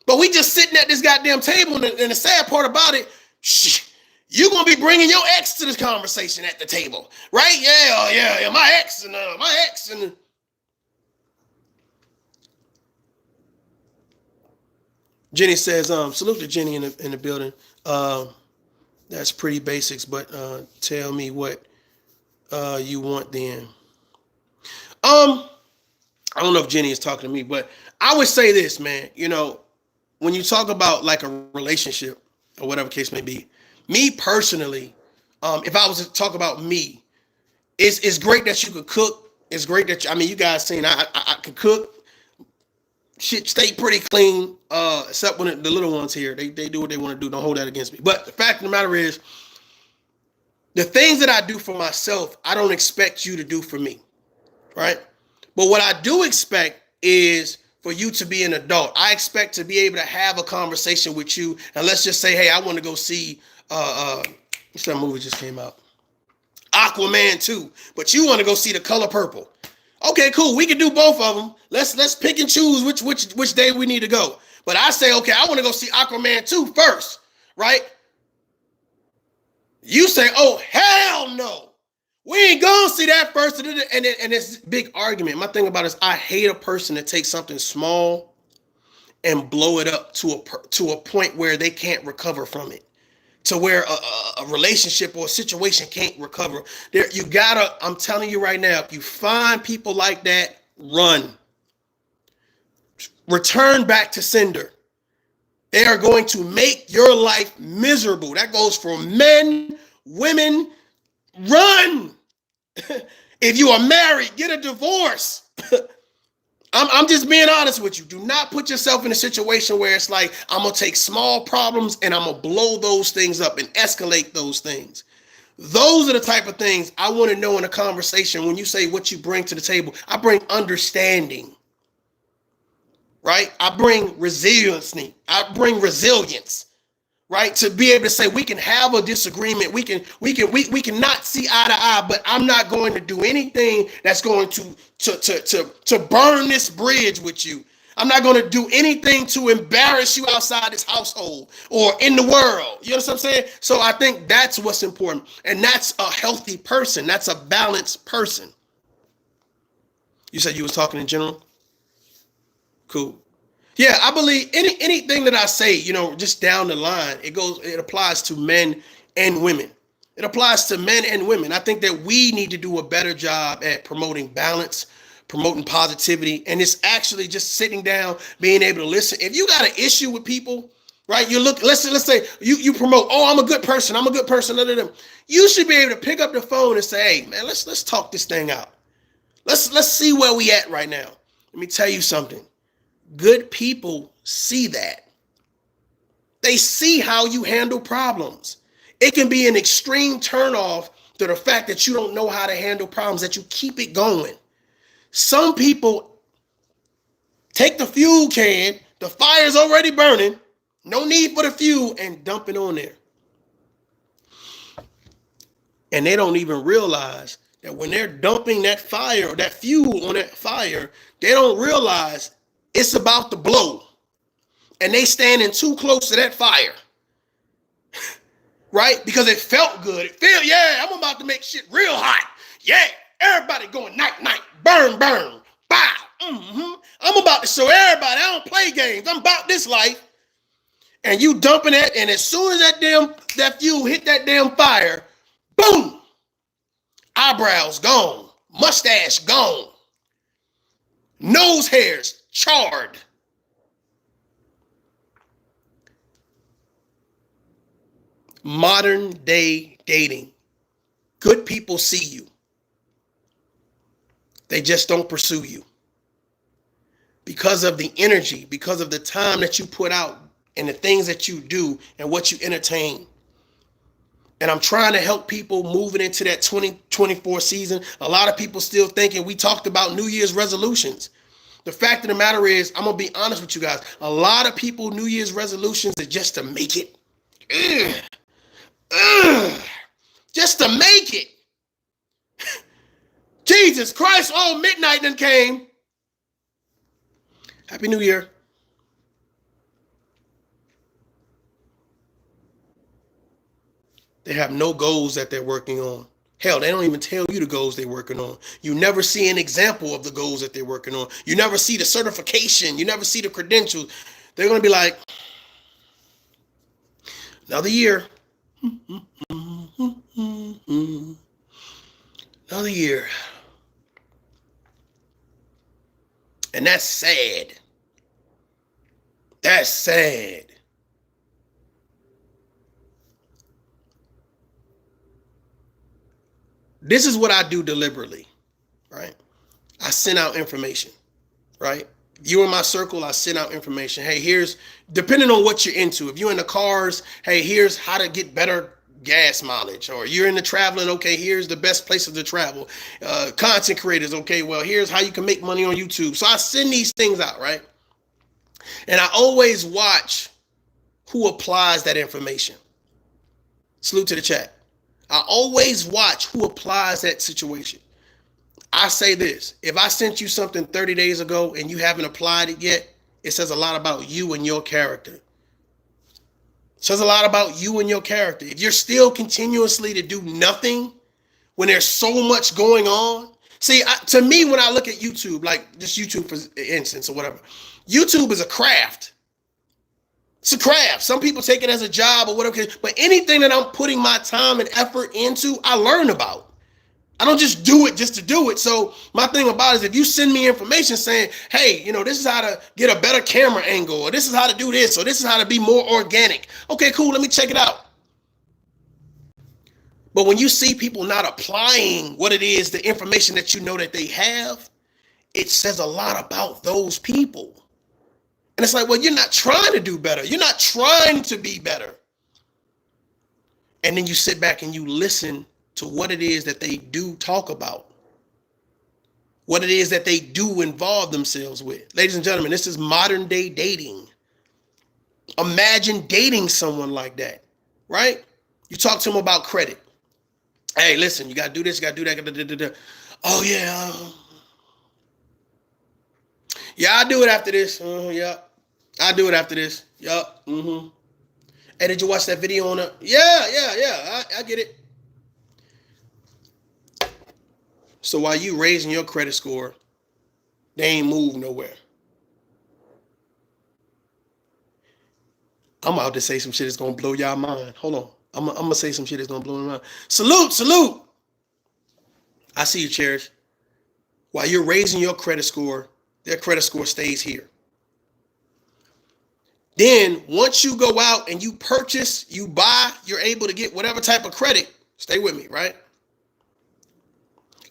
But we just sitting at this goddamn table, and the sad part about it, you're going to be bringing your ex to this conversation at the table, right? Yeah, my ex. Jenny says, salute to Jenny in the building. That's pretty basics, but tell me what you want then. I don't know if Jenny is talking to me, but I would say this, man. You know, when you talk about like a relationship or whatever case may be, me personally, if I was to talk about me, it's great that you could cook. It's great that you guys seen I could cook. Shit stay pretty clean, except when the little ones here, they do what they want to do. Don't hold that against me. But the fact of the matter is, the things that I do for myself, I don't expect you to do for me, right? But what I do expect is for you to be an adult. I expect to be able to have a conversation with you, and let's just say, hey, I want to go see what's that movie just came out? Aquaman 2. But you want to go see The Color Purple. Okay, cool. We can do both of them. Let's pick and choose which day we need to go. But I say, okay, I want to go see Aquaman 2 first, right? You say, oh, hell no. We ain't gonna see that first. And it's a big argument. My thing about it is I hate a person that takes something small and blow it up to a point where they can't recover from it. To where a relationship or a situation can't recover. There, you gotta, I'm telling you right now, if you find people like that, run. Return back to sender. They are going to make your life miserable. That goes for men, women. Run. If you are married, get a divorce. I'm just being honest with you. Do not put yourself in a situation where it's like, I'm going to take small problems and I'm going to blow those things up and escalate those things. Those are the type of things I want to know in a conversation. When you say what you bring to the table, I bring understanding, right? I bring resiliency. I bring resilience, right? To be able to say we can have a disagreement. We can not see eye to eye, but I'm not going to do anything that's going to burn this bridge with you. I'm not going to do anything to embarrass you outside this household or in the world. You know what I'm saying? So I think that's what's important. And that's a healthy person. That's a balanced person. You said you was talking in general? Cool. Yeah, I believe anything that I say, you know, just down the line, it applies to men and women. It applies to men and women. I think that we need to do a better job at promoting balance, promoting positivity, and it's actually just sitting down, being able to listen. If you got an issue with people, right? Let's say you promote, oh, I'm a good person. Other than them. You should be able to pick up the phone and say, hey, man, let's talk this thing out. Let's see where we at right now. Let me tell you something. Good people see that. They see how you handle problems. It can be an extreme turnoff to the fact that you don't know how to handle problems, that you keep it going. Some people take the fuel can, the fire's already burning, no need for the fuel, and dump it on there. And they don't even realize that when they're dumping that fire or that fuel on that fire, they don't realize it's about to blow. And they standing too close to that fire. Right? Because it felt good. Yeah, I'm about to make shit real hot. Yeah, everybody going night, burn, bow. I'm about to show everybody I don't play games. I'm about this life. And you dumping that, and as soon as that fuel hit that damn fire, boom, eyebrows gone, mustache gone, nose hairs charred. Modern day dating. Good people see you. They just don't pursue you. Because of the energy, because of the time that you put out and the things that you do and what you entertain. And I'm trying to help people moving into that 2024 season. A lot of people still thinking, we talked about New Year's resolutions. The fact of the matter is, I'm going to be honest with you guys. A lot of people, New Year's resolutions are just to make it. Just to make it. Jesus Christ, oh, midnight done came. Happy New Year. They have no goals that they're working on. Hell, they don't even tell you the goals they're working on. You never see an example of the goals that they're working on. You never see the certification. You never see the credentials. They're going to be like, another year. Another year. And that's sad. That's sad. This is what I do deliberately, right? I send out information, right? If you're in my circle, I send out information. Hey, here's, depending on what you're into. If you're in the cars, hey, here's how to get better gas mileage. Or you're into traveling, okay, here's the best places to travel. Content creators, okay, well, here's how you can make money on YouTube. So I send these things out, right? And I always watch who applies that information. Salute to the chat. I always watch who applies that situation. I say this, if I sent you something 30 days ago and you haven't applied it yet, it says a lot about you and your character. It says a lot about you and your character. If you're still continuously to do nothing when there's so much going on. See, to me, when I look at YouTube, like just YouTube for instance or whatever, YouTube is a craft. It's a craft. Some people take it as a job or whatever, but anything that I'm putting my time and effort into, I learn about. I don't just do it just to do it. So my thing about it is if you send me information saying, hey, this is how to get a better camera angle, or this is how to do this, or this is how to be more organic. Okay, cool. Let me check it out. But when you see people not applying what it is, the information that you know that they have, it says a lot about those people. And it's like, well, you're not trying to do better. You're not trying to be better. And then you sit back and you listen to what it is that they do talk about, what it is that they do involve themselves with. Ladies and gentlemen, this is modern day dating. Imagine dating someone like that, right? You talk to them about credit. Hey, listen, you got to do this, you got to do that. Oh, yeah. Yeah, I'll do it after this. Yeah, I'll do it after this. Yup. Hey, did you watch that video on it? Yeah. I get it. So while you raising your credit score, they ain't moved nowhere. I'm about to say some shit that's gonna blow y'all mind. Hold on. I'm gonna say some shit that's gonna blow your mind. Salute. I see you, Cherish. While you're raising your credit score, their credit score stays here. Then once you go out and you purchase, you buy, you're able to get whatever type of credit. Stay with me, right?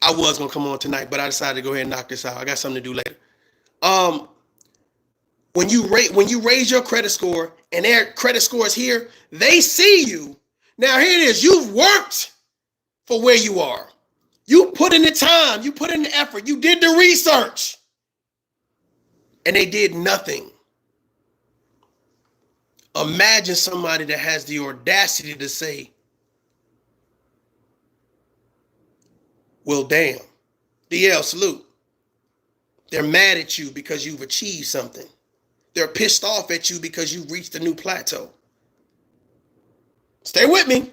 I was gonna come on tonight, but I decided to go ahead and knock this out. I got something to do later. When you raise your credit score and their credit score is here, they see you. Now here it is. You've worked for where you are. You put in the time, you put in the effort, you did the research, and they did nothing. Imagine somebody that has the audacity to say, well, damn. DL, salute. They're mad at you because you've achieved something. They're pissed off at you because you've reached a new plateau. Stay with me.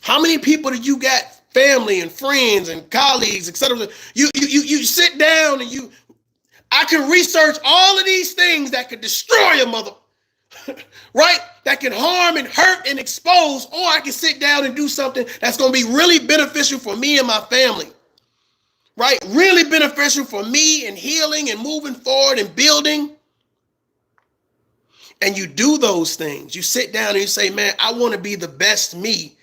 How many people do you got, family and friends and colleagues, etc.? You sit down and I can research all of these things that could destroy a mother, right? That can harm and hurt and expose, or I can sit down and do something that's going to be really beneficial for me and my family, right? Really beneficial for me and healing and moving forward and building. And you do those things. You sit down and you say, man, I want to be the best me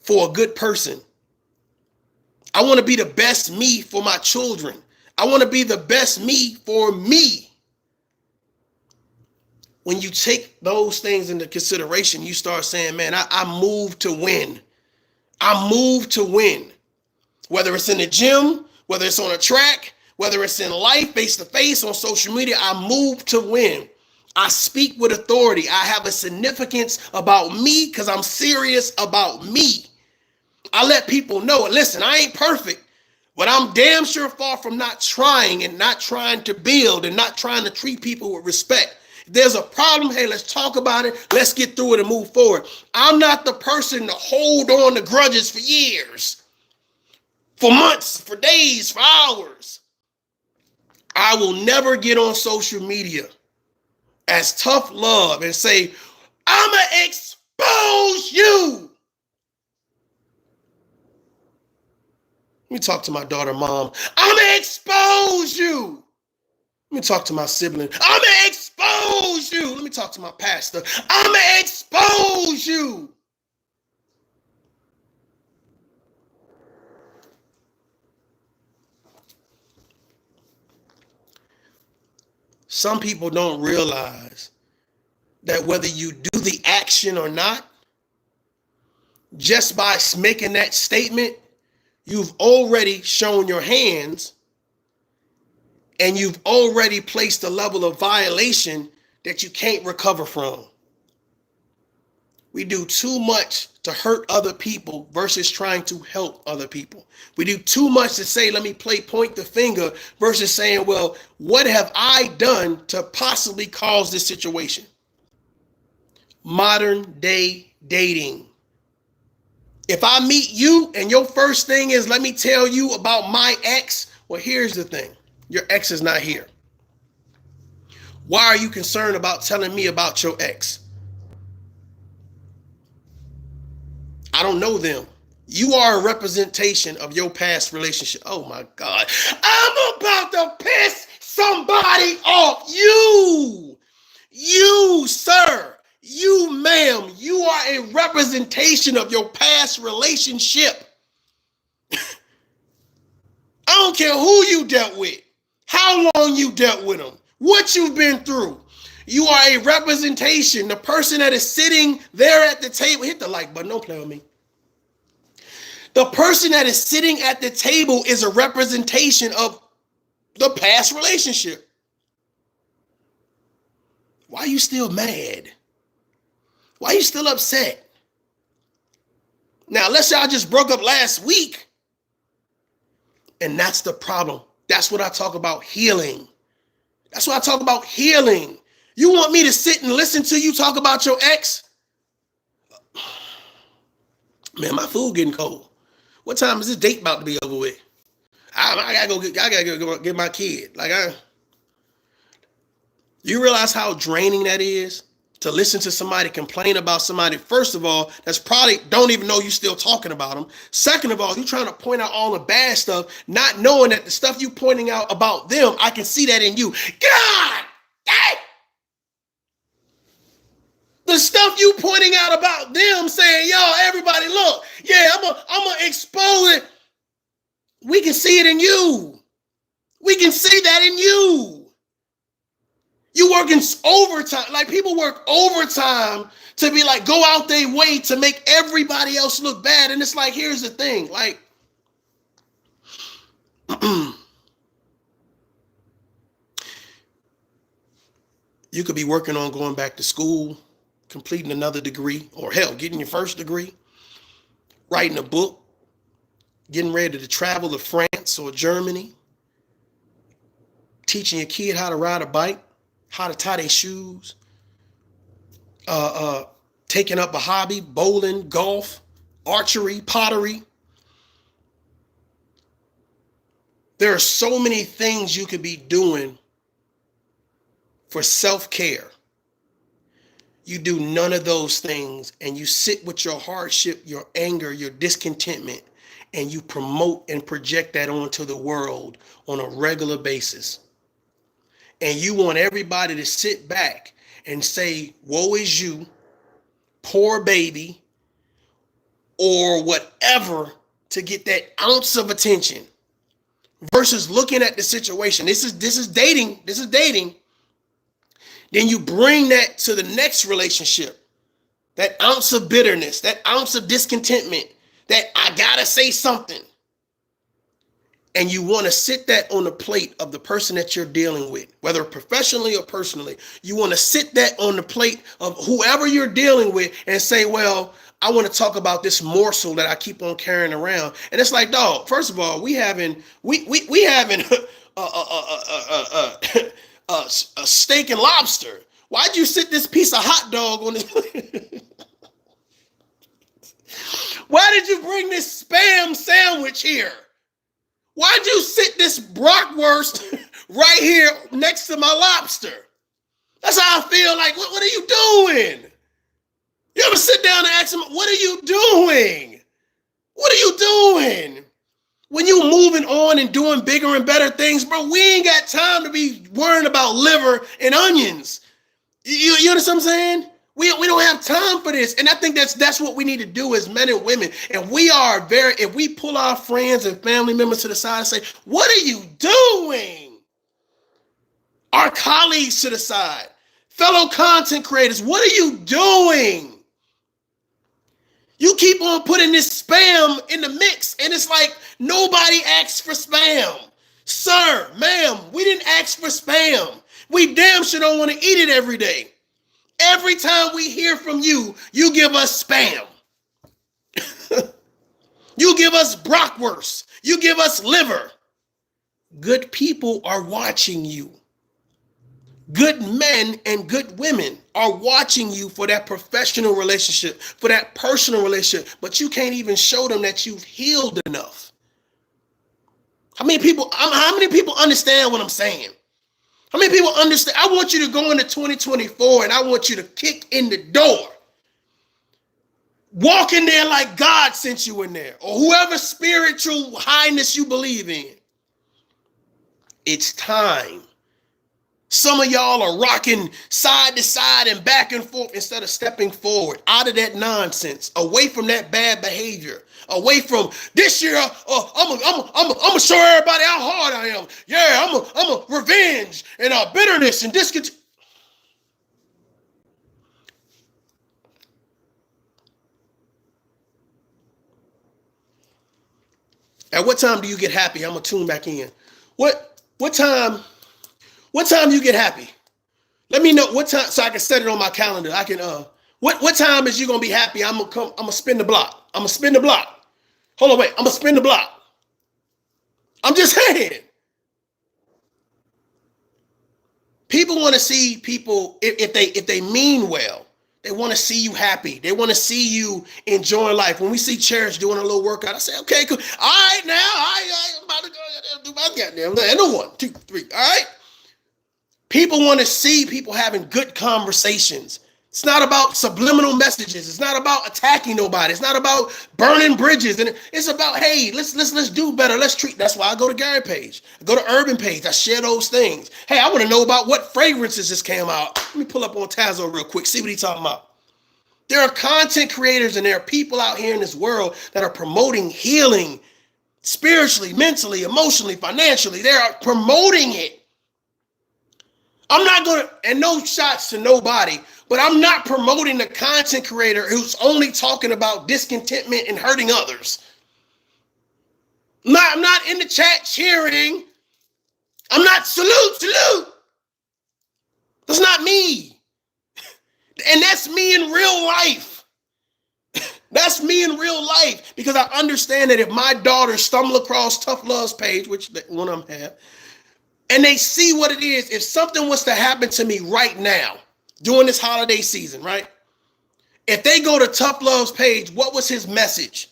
for a good person. I want to be the best me for my children. I want to be the best me for me. When you take those things into consideration, you start saying, man, I move to win. I move to win. Whether it's in the gym, whether it's on a track, whether it's in life, face to face, on social media, I move to win. I speak with authority. I have a significance about me because I'm serious about me. I let people know, listen, I ain't perfect, but I'm damn sure far from not trying and not trying to build and not trying to treat people with respect. If there's a problem, hey, let's talk about it. Let's get through it and move forward. I'm not the person to hold on to grudges for years, for months, for days, for hours. I will never get on social media as ToughLove and say, I'ma expose you. Let me talk to my daughter, mom. I'ma expose you. Let me talk to my sibling. I'ma expose you. Let me talk to my pastor. I'ma expose you. Some people don't realize that whether you do the action or not, just by making that statement, you've already shown your hands and you've already placed a level of violation that you can't recover from. We do too much to hurt other people versus trying to help other people. We do too much to say, let me point the finger versus saying, well, what have I done to possibly cause this situation? Modern day dating. If I meet you and your first thing is, let me tell you about my ex, well, here's the thing. Your ex is not here. Why are you concerned about telling me about your ex? I don't know them. You are a representation of your past relationship. Oh my God. I'm about to piss somebody off. You, sir, you, ma'am, you are a representation of your past relationship. I don't care who you dealt with, how long you dealt with them, what you've been through. You are a representation. The person that is sitting there at the table, hit the like button, don't play with me. The person that is sitting at the table is a representation of the past relationship. Why are you still mad? Why are you still upset? Now, let's say I just broke up last week. And that's the problem. That's what I talk about, healing. That's what I talk about, healing. You want me to sit and listen to you talk about your ex? Man, my food getting cold. What time is this date about to be over with? I gotta go get my kid. You realize how draining that is to listen to somebody complain about somebody? First of all, that's probably don't even know you still talking about them. Second of all, you're trying to point out all the bad stuff, not knowing that the stuff you pointing out about them, I can see that in you. God dang! The stuff you pointing out about them, saying, yo, everybody look, yeah, I'm gonna expose it. We can see it in you. We can see that in you. You working overtime. Like, people work overtime to be like, go out their way to make everybody else look bad. And it's like, here's the thing. Like, you could be working on going back to school, completing another degree, or hell, getting your first degree, writing a book, getting ready to travel to France or Germany, teaching your kid how to ride a bike, how to tie their shoes, taking up a hobby, bowling, golf, archery, pottery. There are so many things you could be doing for self-care. You do none of those things, and you sit with your hardship, your anger, your discontentment, and you promote and project that onto the world on a regular basis. And you want everybody to sit back and say, woe is you, poor baby, or whatever, to get that ounce of attention versus looking at the situation. This is dating. This is dating. Then you bring that to the next relationship. That ounce of bitterness, that ounce of discontentment, that I gotta say something. And you want to sit that on the plate of the person that you're dealing with, whether professionally or personally. You want to sit that on the plate of whoever you're dealing with and say, well, I want to talk about this morsel that I keep on carrying around. And it's like, dog, first of all, we having a steak and lobster. Why'd you sit this piece of hot dog on this? Why did you bring this Spam sandwich here? Why'd you sit this bratwurst right here next to my lobster? That's how I feel. Like, what are you doing? You ever sit down and ask them, what are you doing? What are you doing? When you moving on and doing bigger and better things, bro, we ain't got time to be worrying about liver and onions. You understand what I'm saying? We don't have time for this. And I think that's what we need to do as men and women. And if we pull our friends and family members to the side and say, what are you doing? Our colleagues to the side, fellow content creators, what are you doing? You keep on putting this spam in the mix, and it's like nobody asks for spam. Sir, ma'am, we didn't ask for spam. We damn sure don't want to eat it every day. Every time we hear from you, you give us spam. You give us bratwurst. You give us liver. Good people are watching you. Good men and good women are watching you for that professional relationship, for that personal relationship, but you can't even show them that you've healed enough. How many people understand what I'm saying? How many people understand? I want you to go into 2024 and I want you to kick in the door. Walk in there like God sent you in there, or whoever spiritual highness you believe in. It's time. Some of y'all are rocking side to side and back and forth instead of stepping forward out of that nonsense, away from that bad behavior, away from this year. I'm gonna show everybody how hard I am. Yeah, I'm a revenge and bitterness and discontent. At what time do you get happy? I'm gonna tune back in. What time you get happy? Let me know what time so I can set it on my calendar. I can what time is you gonna be happy? I'm gonna spin the block. I'm gonna spin the block. Hold on, wait, I'm gonna spin the block. I'm just saying. People want to see people if they mean well. They want to see you happy. They want to see you enjoying life. When we see Cherish doing a little workout, I say, okay, cool. All right, now I'm about to go do my goddamn. And a 1, 2, 3. All right. People want to see people having good conversations. It's not about subliminal messages. It's not about attacking nobody. It's not about burning bridges. And it's about, hey, let's do better. Let's treat. That's why I go to Gary page. I go to Urban page. I share those things. Hey, I want to know about what fragrances just came out. Let me pull up on Tazo real quick. See what he's talking about. There are content creators and there are people out here in this world that are promoting healing spiritually, mentally, emotionally, financially. They are promoting it. I'm not going to, and no shots to nobody, but I'm not promoting the content creator who's only talking about discontentment and hurting others. I'm not in the chat cheering. I'm not salute. That's not me. And that's me in real life. That's me in real life because I understand that if my daughter stumble across ToughLove's page, which one of them have, and they see what it is, if something was to happen to me right now during this holiday season, right? If they go to ToughLove's page, what was his message?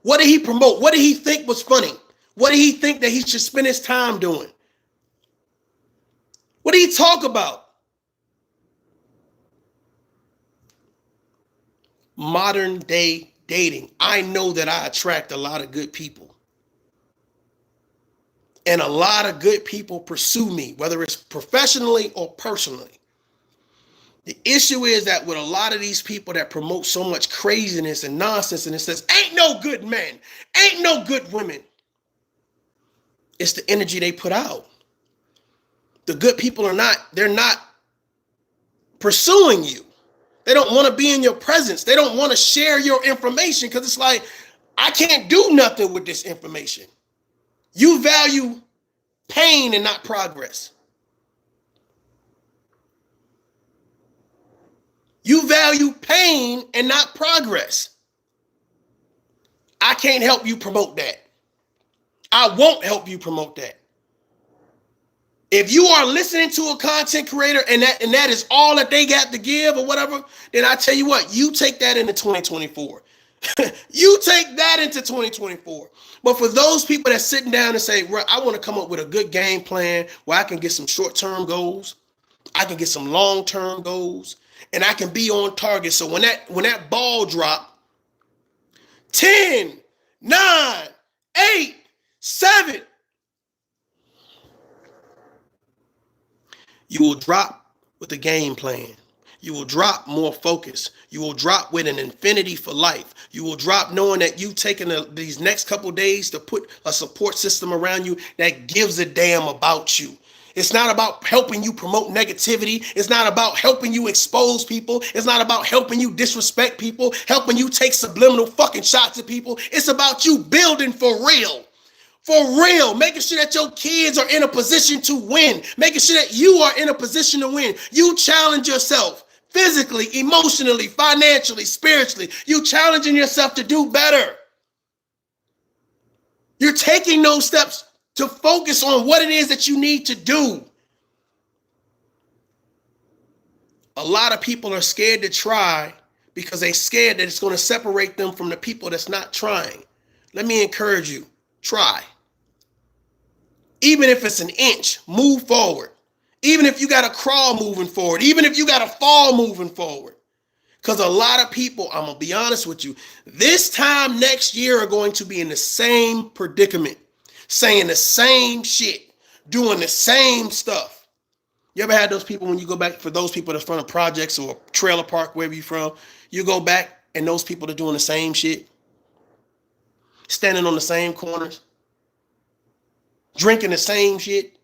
What did he promote? What did he think was funny? What did he think that he should spend his time doing? What did he talk about? Modern day dating. I know that I attract a lot of good people. And a lot of good people pursue me, whether it's professionally or personally. The issue is that with a lot of these people that promote so much craziness and nonsense, and it says, ain't no good men, ain't no good women. It's the energy they put out. The good people they're not pursuing you. They don't want to be in your presence. They don't want to share your information because it's like, I can't do nothing with this information. You value pain and not progress. You value pain and not progress. I can't help you promote that. I won't help you promote that. If you are listening to a content creator and that is all that they got to give or whatever, then I tell you what, you take that into 2024. You take that into 2024. But for those people that's sitting down and say, well, I want to come up with a good game plan where I can get some short-term goals, I can get some long-term goals, and I can be on target. So when that ball drop, 10, 9, 8, 7, you will drop with a game plan. You will drop more focus. You will drop with an infinity for life. You will drop knowing that you've taken these next couple days to put a support system around you that gives a damn about you. It's not about helping you promote negativity. It's not about helping you expose people. It's not about helping you disrespect people, helping you take subliminal fucking shots at people. It's about you building for real. For real, making sure that your kids are in a position to win, making sure that you are in a position to win. You challenge yourself physically, emotionally, financially, spiritually. You challenging yourself to do better. You're taking those steps to focus on what it is that you need to do. A lot of people are scared to try because they're scared that it's going to separate them from the people that's not trying. Let me encourage you, try. Even if it's an inch, move forward. Even if you got to crawl moving forward. Even if you got to fall moving forward. Because a lot of people, I'm going to be honest with you, this time next year are going to be in the same predicament, saying the same shit, doing the same stuff. You ever had those people when you go back, for those people that's from the projects or trailer park, wherever you're from, you go back and those people are doing the same shit, standing on the same corners, drinking the same shit.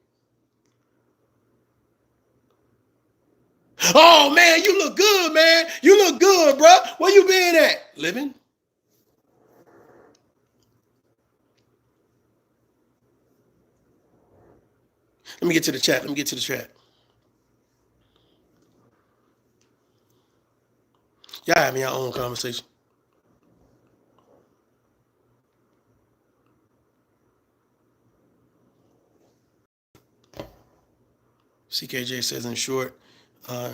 Oh man, you look good, man. You look good, bro. Where you been at? Living. Let me get to the chat. Y'all having your own conversation. CKJ says, in short,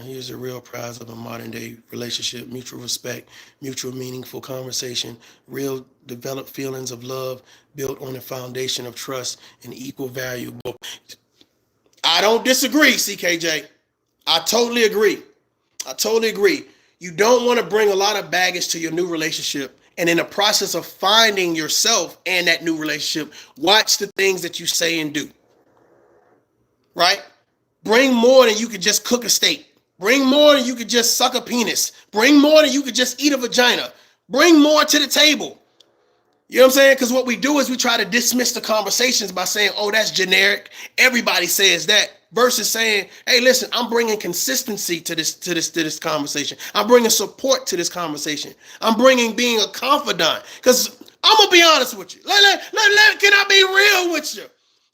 here's a real prize of a modern day relationship: mutual respect, mutual meaningful conversation, real developed feelings of love built on a foundation of trust and equal value. I don't disagree, CKJ. I totally agree. You don't want to bring a lot of baggage to your new relationship. And in the process of finding yourself and that new relationship, watch the things that you say and do. Right? Bring more than you could just cook a steak. Bring more than you could just suck a penis. Bring more than you could just eat a vagina. Bring more to the table. You know what I'm saying? Because what we do is we try to dismiss the conversations by saying, oh, that's generic. Everybody says that. Versus saying, hey, listen, I'm bringing consistency to this conversation. I'm bringing support to this conversation. I'm bringing being a confidant. Because I'm going to be honest with you. Can I be real with you?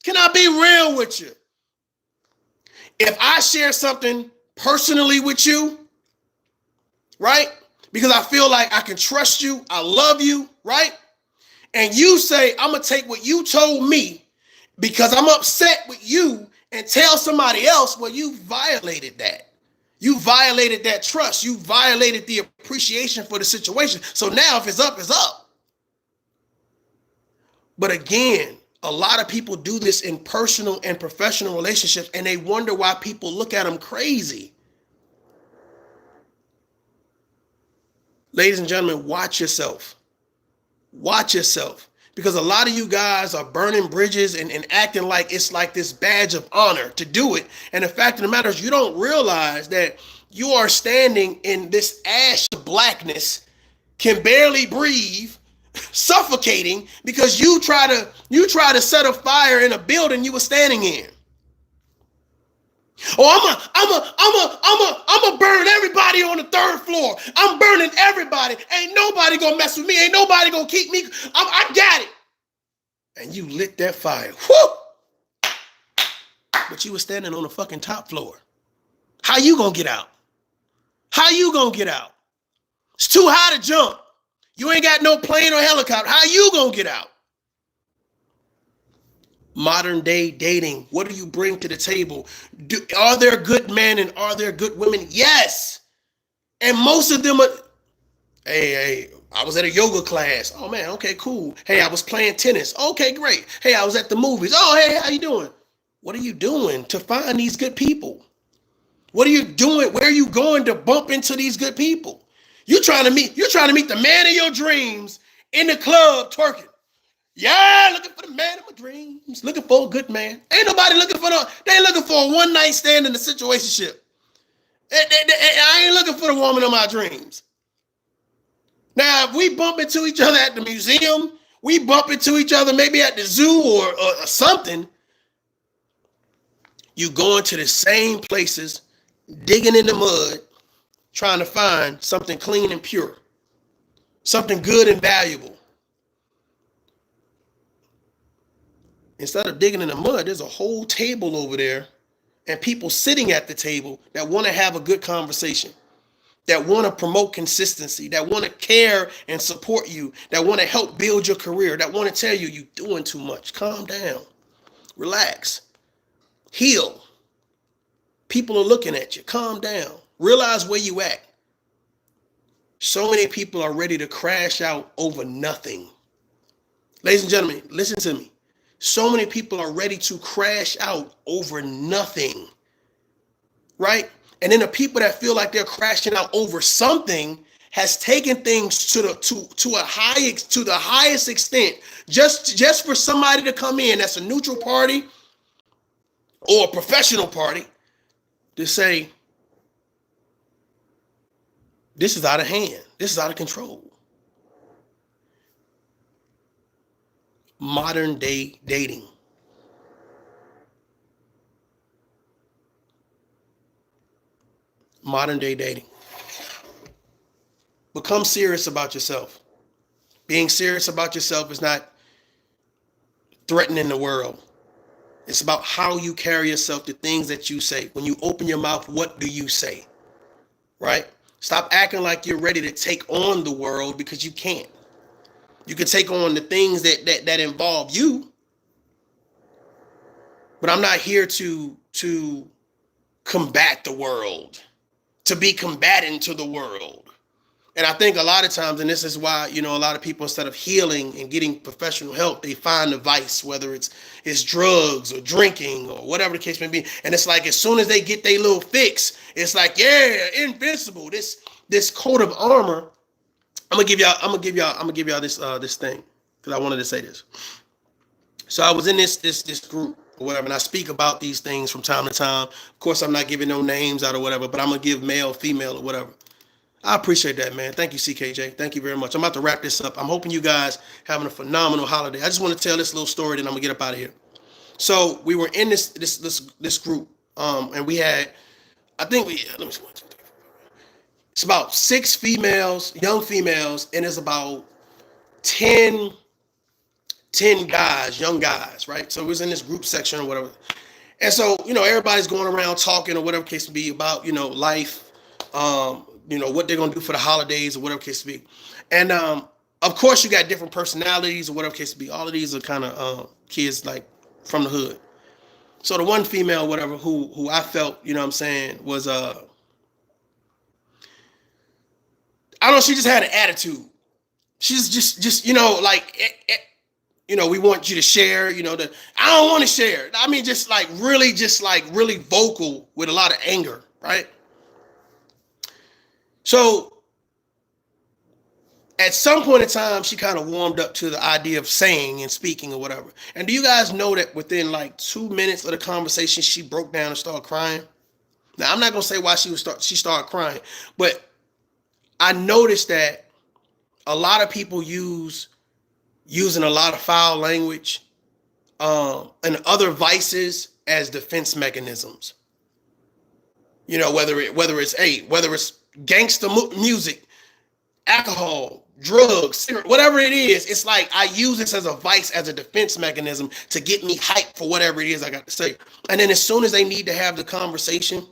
Can I be real with you? If I share something personally with you, right? Because I feel like I can trust you, I love you, right? And you say, I'm going to take what you told me because I'm upset with you and tell somebody else, well, you violated that. You violated that trust. You violated the appreciation for the situation. So now if it's up, it's up. But again, a lot of people do this in personal and professional relationships, and they wonder why people look at them crazy. Ladies and gentlemen, watch yourself. Watch yourself. Because a lot of you guys are burning bridges and acting like it's like this badge of honor to do it. And the fact of the matter is you don't realize that you are standing in this ash of blackness, can barely breathe, suffocating because you try to set a fire in a building you were standing in. Oh, I'm a burn everybody on the third floor. I'm burning everybody. Ain't nobody gonna mess with me. Ain't nobody gonna keep me. I got it. And you lit that fire. Whoo! But you were standing on the fucking top floor. How you gonna get out? How you gonna get out? It's too high to jump. You ain't got no plane or helicopter. How you gonna get out? Modern day dating, what do you bring to the table? Are there good men and are there good women? Yes. And most of them are, hey, I was at a yoga class. Oh man, okay, cool. Hey, I was playing tennis. Okay, great. Hey, I was at the movies. Oh, hey, how you doing? What are you doing to find these good people? What are you doing? Where are you going to bump into these good people? You're trying to meet the man of your dreams in the club twerking. Yeah, looking for the man of my dreams. Looking for a good man. Ain't nobody looking for they ain't looking for a one night stand in the situationship. I ain't looking for the woman of my dreams. Now, if we bump into each other at the museum, we bump into each other maybe at the zoo or something, you going to the same places, digging in the mud, trying to find something clean and pure, something good and valuable. Instead of digging in the mud, there's a whole table over there and people sitting at the table that want to have a good conversation, that want to promote consistency, that want to care and support you, that want to help build your career, that want to tell you you're doing too much. Calm down, relax, heal. People are looking at you. Calm down. Realize where you at. So many people are ready to crash out over nothing. Ladies and gentlemen, listen to me. So many people are ready to crash out over nothing, right? And then the people that feel like they're crashing out over something has taken things to the highest extent, just for somebody to come in that's a neutral party or a professional party to say, this is out of hand. This is out of control. Modern day dating. Modern day dating. Become serious about yourself. Being serious about yourself is not threatening the world. It's about how you carry yourself, the things that you say. When you open your mouth, what do you say? Right? Stop acting like you're ready to take on the world, because you can't. You can take on the things that involve you, but I'm not here to combat the world, to be combatant to the world. And I think a lot of times, and this is why, a lot of people, instead of healing and getting professional help, they find a vice, whether it's drugs or drinking or whatever the case may be. And it's like, as soon as they get their little fix, it's like, yeah, invincible. This coat of armor. I'm gonna give y'all this thing, because I wanted to say this. So I was in this group or whatever, and I speak about these things from time to time. Of course, I'm not giving no names out or whatever, but I'm gonna give male, female, or whatever. I appreciate that, man. Thank you, CKJ. Thank you very much. I'm about to wrap this up. I'm hoping you guys having a phenomenal holiday. I just want to tell this little story, then I'm gonna get up out of here. So we were in this group, and we had, let me see. It's about 6 females, young females, and it's about 10 guys, young guys, right? So it was in this group section or whatever. And so, everybody's going around talking or whatever case to be about, life, what they're going to do for the holidays or whatever case to be. And of course, you got different personalities or whatever case to be. All of these are kind of kids like from the hood. So the one female, whatever, who I felt, was I don't know, she just had an attitude. She's just we want you to share, I don't want to share. I mean, just really vocal with a lot of anger, right? So at some point in time, she kind of warmed up to the idea of saying and speaking or whatever. And do you guys know that within like 2 minutes of the conversation, she broke down and started crying? Now, I'm not going to say why she started crying, but I noticed that a lot of people using a lot of foul language and other vices as defense mechanisms. Whether it's gangster music, alcohol, drugs, cigarette, whatever it is, it's like I use this as a vice, as a defense mechanism to get me hyped for whatever it is I got to say. And then as soon as they need to have the conversation,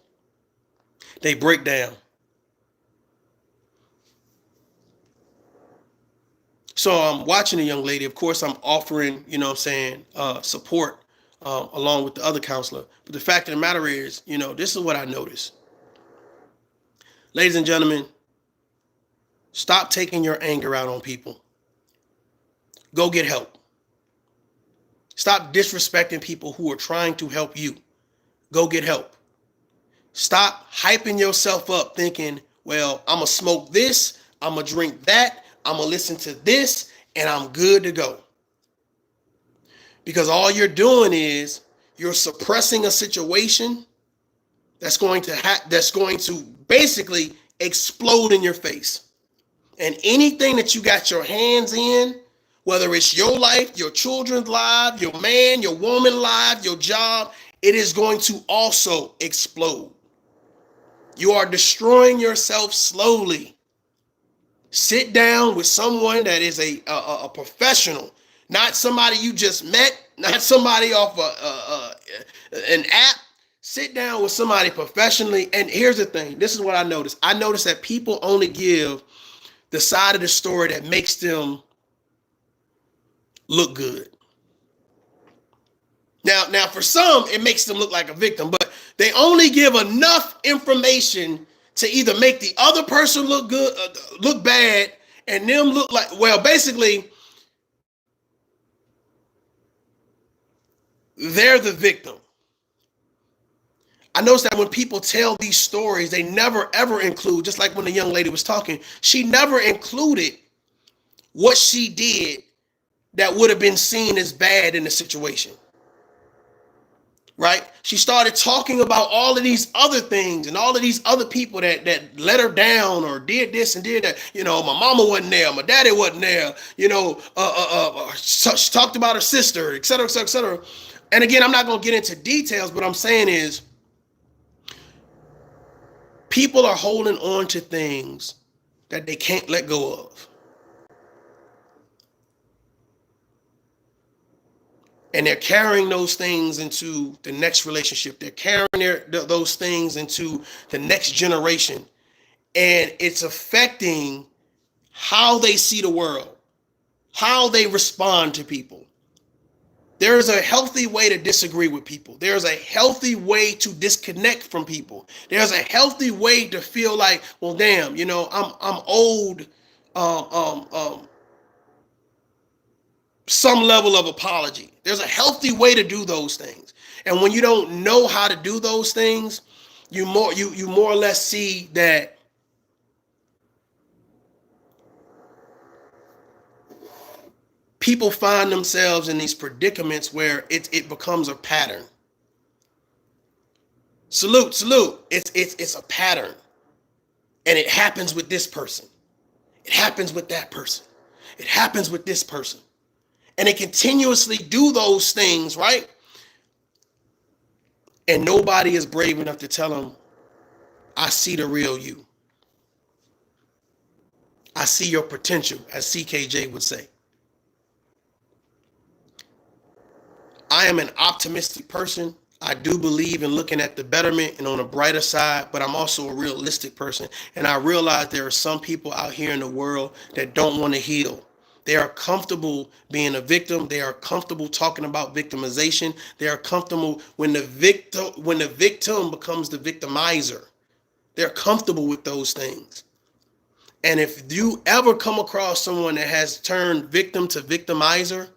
they break down. So I'm watching a young lady. Of course, I'm offering, support along with the other counselor. But the fact of the matter is, this is what I noticed. Ladies and gentlemen, stop taking your anger out on people. Go get help. Stop disrespecting people who are trying to help you. Go get help. Stop hyping yourself up thinking, well, I'm going to smoke this, I'm going to drink that, I'm going to listen to this, and I'm good to go. Because all you're doing is you're suppressing a situation that's going to basically explode in your face. And anything that you got your hands in, whether it's your life, your children's life, your man, your woman life, your job, it is going to also explode. You are destroying yourself slowly. Sit down with someone that is a professional, not somebody you just met, not somebody off an app. Sit down with somebody professionally. And here's the thing. This is what I noticed. I noticed that people only give the side of the story that makes them look good. Now, for some, it makes them look like a victim, but they only give enough information to either make the other person look good, look bad, and them look like, well, basically, they're the victim. I noticed that when people tell these stories, they never ever include, just like when the young lady was talking, she never included what she did that would have been seen as bad in the situation. Right? She started talking about all of these other things and all of these other people that let her down or did this and did that. You know, my mama wasn't there, my daddy wasn't there. You know, she talked about her sister, et cetera, et cetera, et cetera. And again, I'm not going to get into details, but I'm saying is people are holding on to things that they can't let go of. And they're carrying those things into the next relationship. They're carrying those things into the next generation. And it's affecting how they see the world, how they respond to people. There's a healthy way to disagree with people. There's a healthy way to disconnect from people. There's a healthy way to feel like, well, damn, you know, I'm owed some level of apology. There's a healthy way to do those things. And when you don't know how to do those things, you more or less see that people find themselves in these predicaments where it becomes a pattern. Salute. It's a pattern. And it happens with this person. It happens with that person. It happens with this person. And they continuously do those things, right? And nobody is brave enough to tell them, I see the real you. I see your potential, as CKJ would say. I am an optimistic person. I do believe in looking at the betterment and on the brighter side, but I'm also a realistic person. And I realize there are some people out here in the world that don't want to heal. They are comfortable being a victim. They are comfortable talking about victimization. They are comfortable when the victim becomes the victimizer. They're comfortable with those things. And if you ever come across someone that has turned victim to victimizer,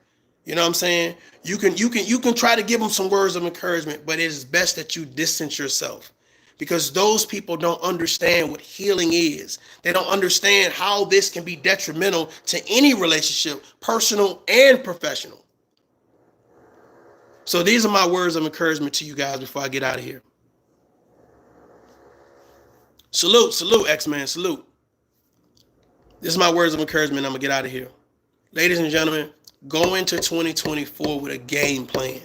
you know what I'm saying? You can try to give them some words of encouragement, but it is best that you distance yourself. Because those people don't understand what healing is. They don't understand how this can be detrimental to any relationship, personal and professional. So these are my words of encouragement to you guys before I get out of here. Salute, X-Man, salute. This is my words of encouragement. I'm going to get out of here. Ladies and gentlemen, go into 2024 with a game plan.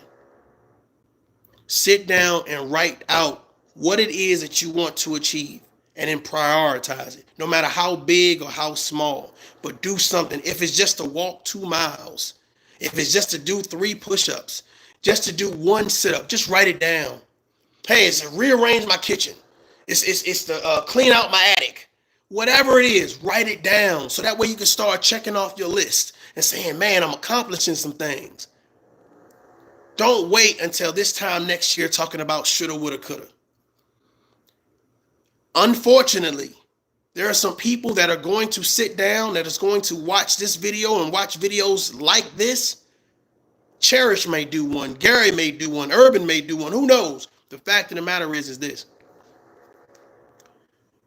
Sit down and write out what it is that you want to achieve and then prioritize it, no matter how big or how small, but do something. If it's just to walk 2 miles, if it's just to do 3 push-ups, just to do 1 sit-up, just write it down. Hey, it's to rearrange my kitchen. It's to clean out my attic. Whatever it is, write it down. So that way you can start checking off your list and saying, man, I'm accomplishing some things. Don't wait until this time next year talking about shoulda, woulda, coulda. Unfortunately, there are some people that are going to sit down, that is going to watch this video and watch videos like this. Cherish may do one. Gary may do one. Urban may do one. Who knows? The fact of the matter is this.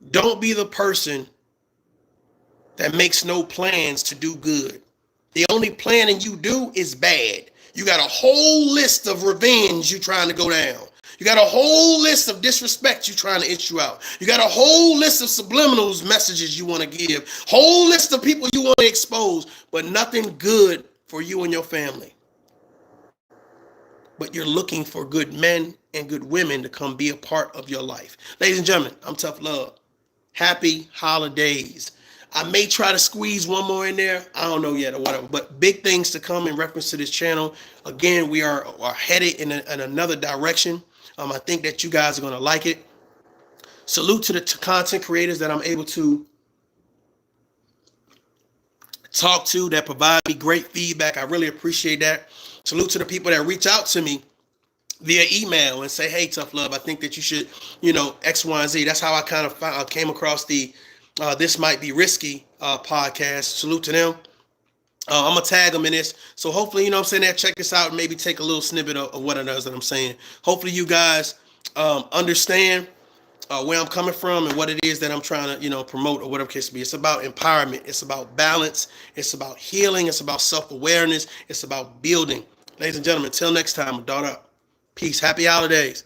Don't be the person that makes no plans to do good. The only planning you do is bad. You got a whole list of revenge you trying to go down. You got a whole list of disrespect you trying to issue out. You got a whole list of subliminals messages you want to give. Whole list of people you want to expose, but nothing good for you and your family. But you're looking for good men and good women to come be a part of your life. Ladies and gentlemen, I'm ToughLove. Happy holidays. I may try to squeeze one more in there. I don't know yet or whatever. But big things to come in reference to this channel. Again, we are headed in another direction. I think that you guys are going to like it. Salute to the content creators that I'm able to talk to, that provide me great feedback. I really appreciate that. Salute to the people that reach out to me via email and say, hey, Tough Love, I think that you should, X, Y, and Z. That's how I kind of came across the This Might Be Risky podcast. Salute to them. I'm going to tag them in this. So hopefully, I'm saying, that check this out and maybe take a little snippet of what it is that I'm saying. Hopefully you guys understand where I'm coming from and what it is that I'm trying to, promote or whatever case may be. It's about empowerment. It's about balance. It's about healing. It's about self-awareness. It's about building. Ladies and gentlemen, until next time, daughter. Peace. Happy holidays.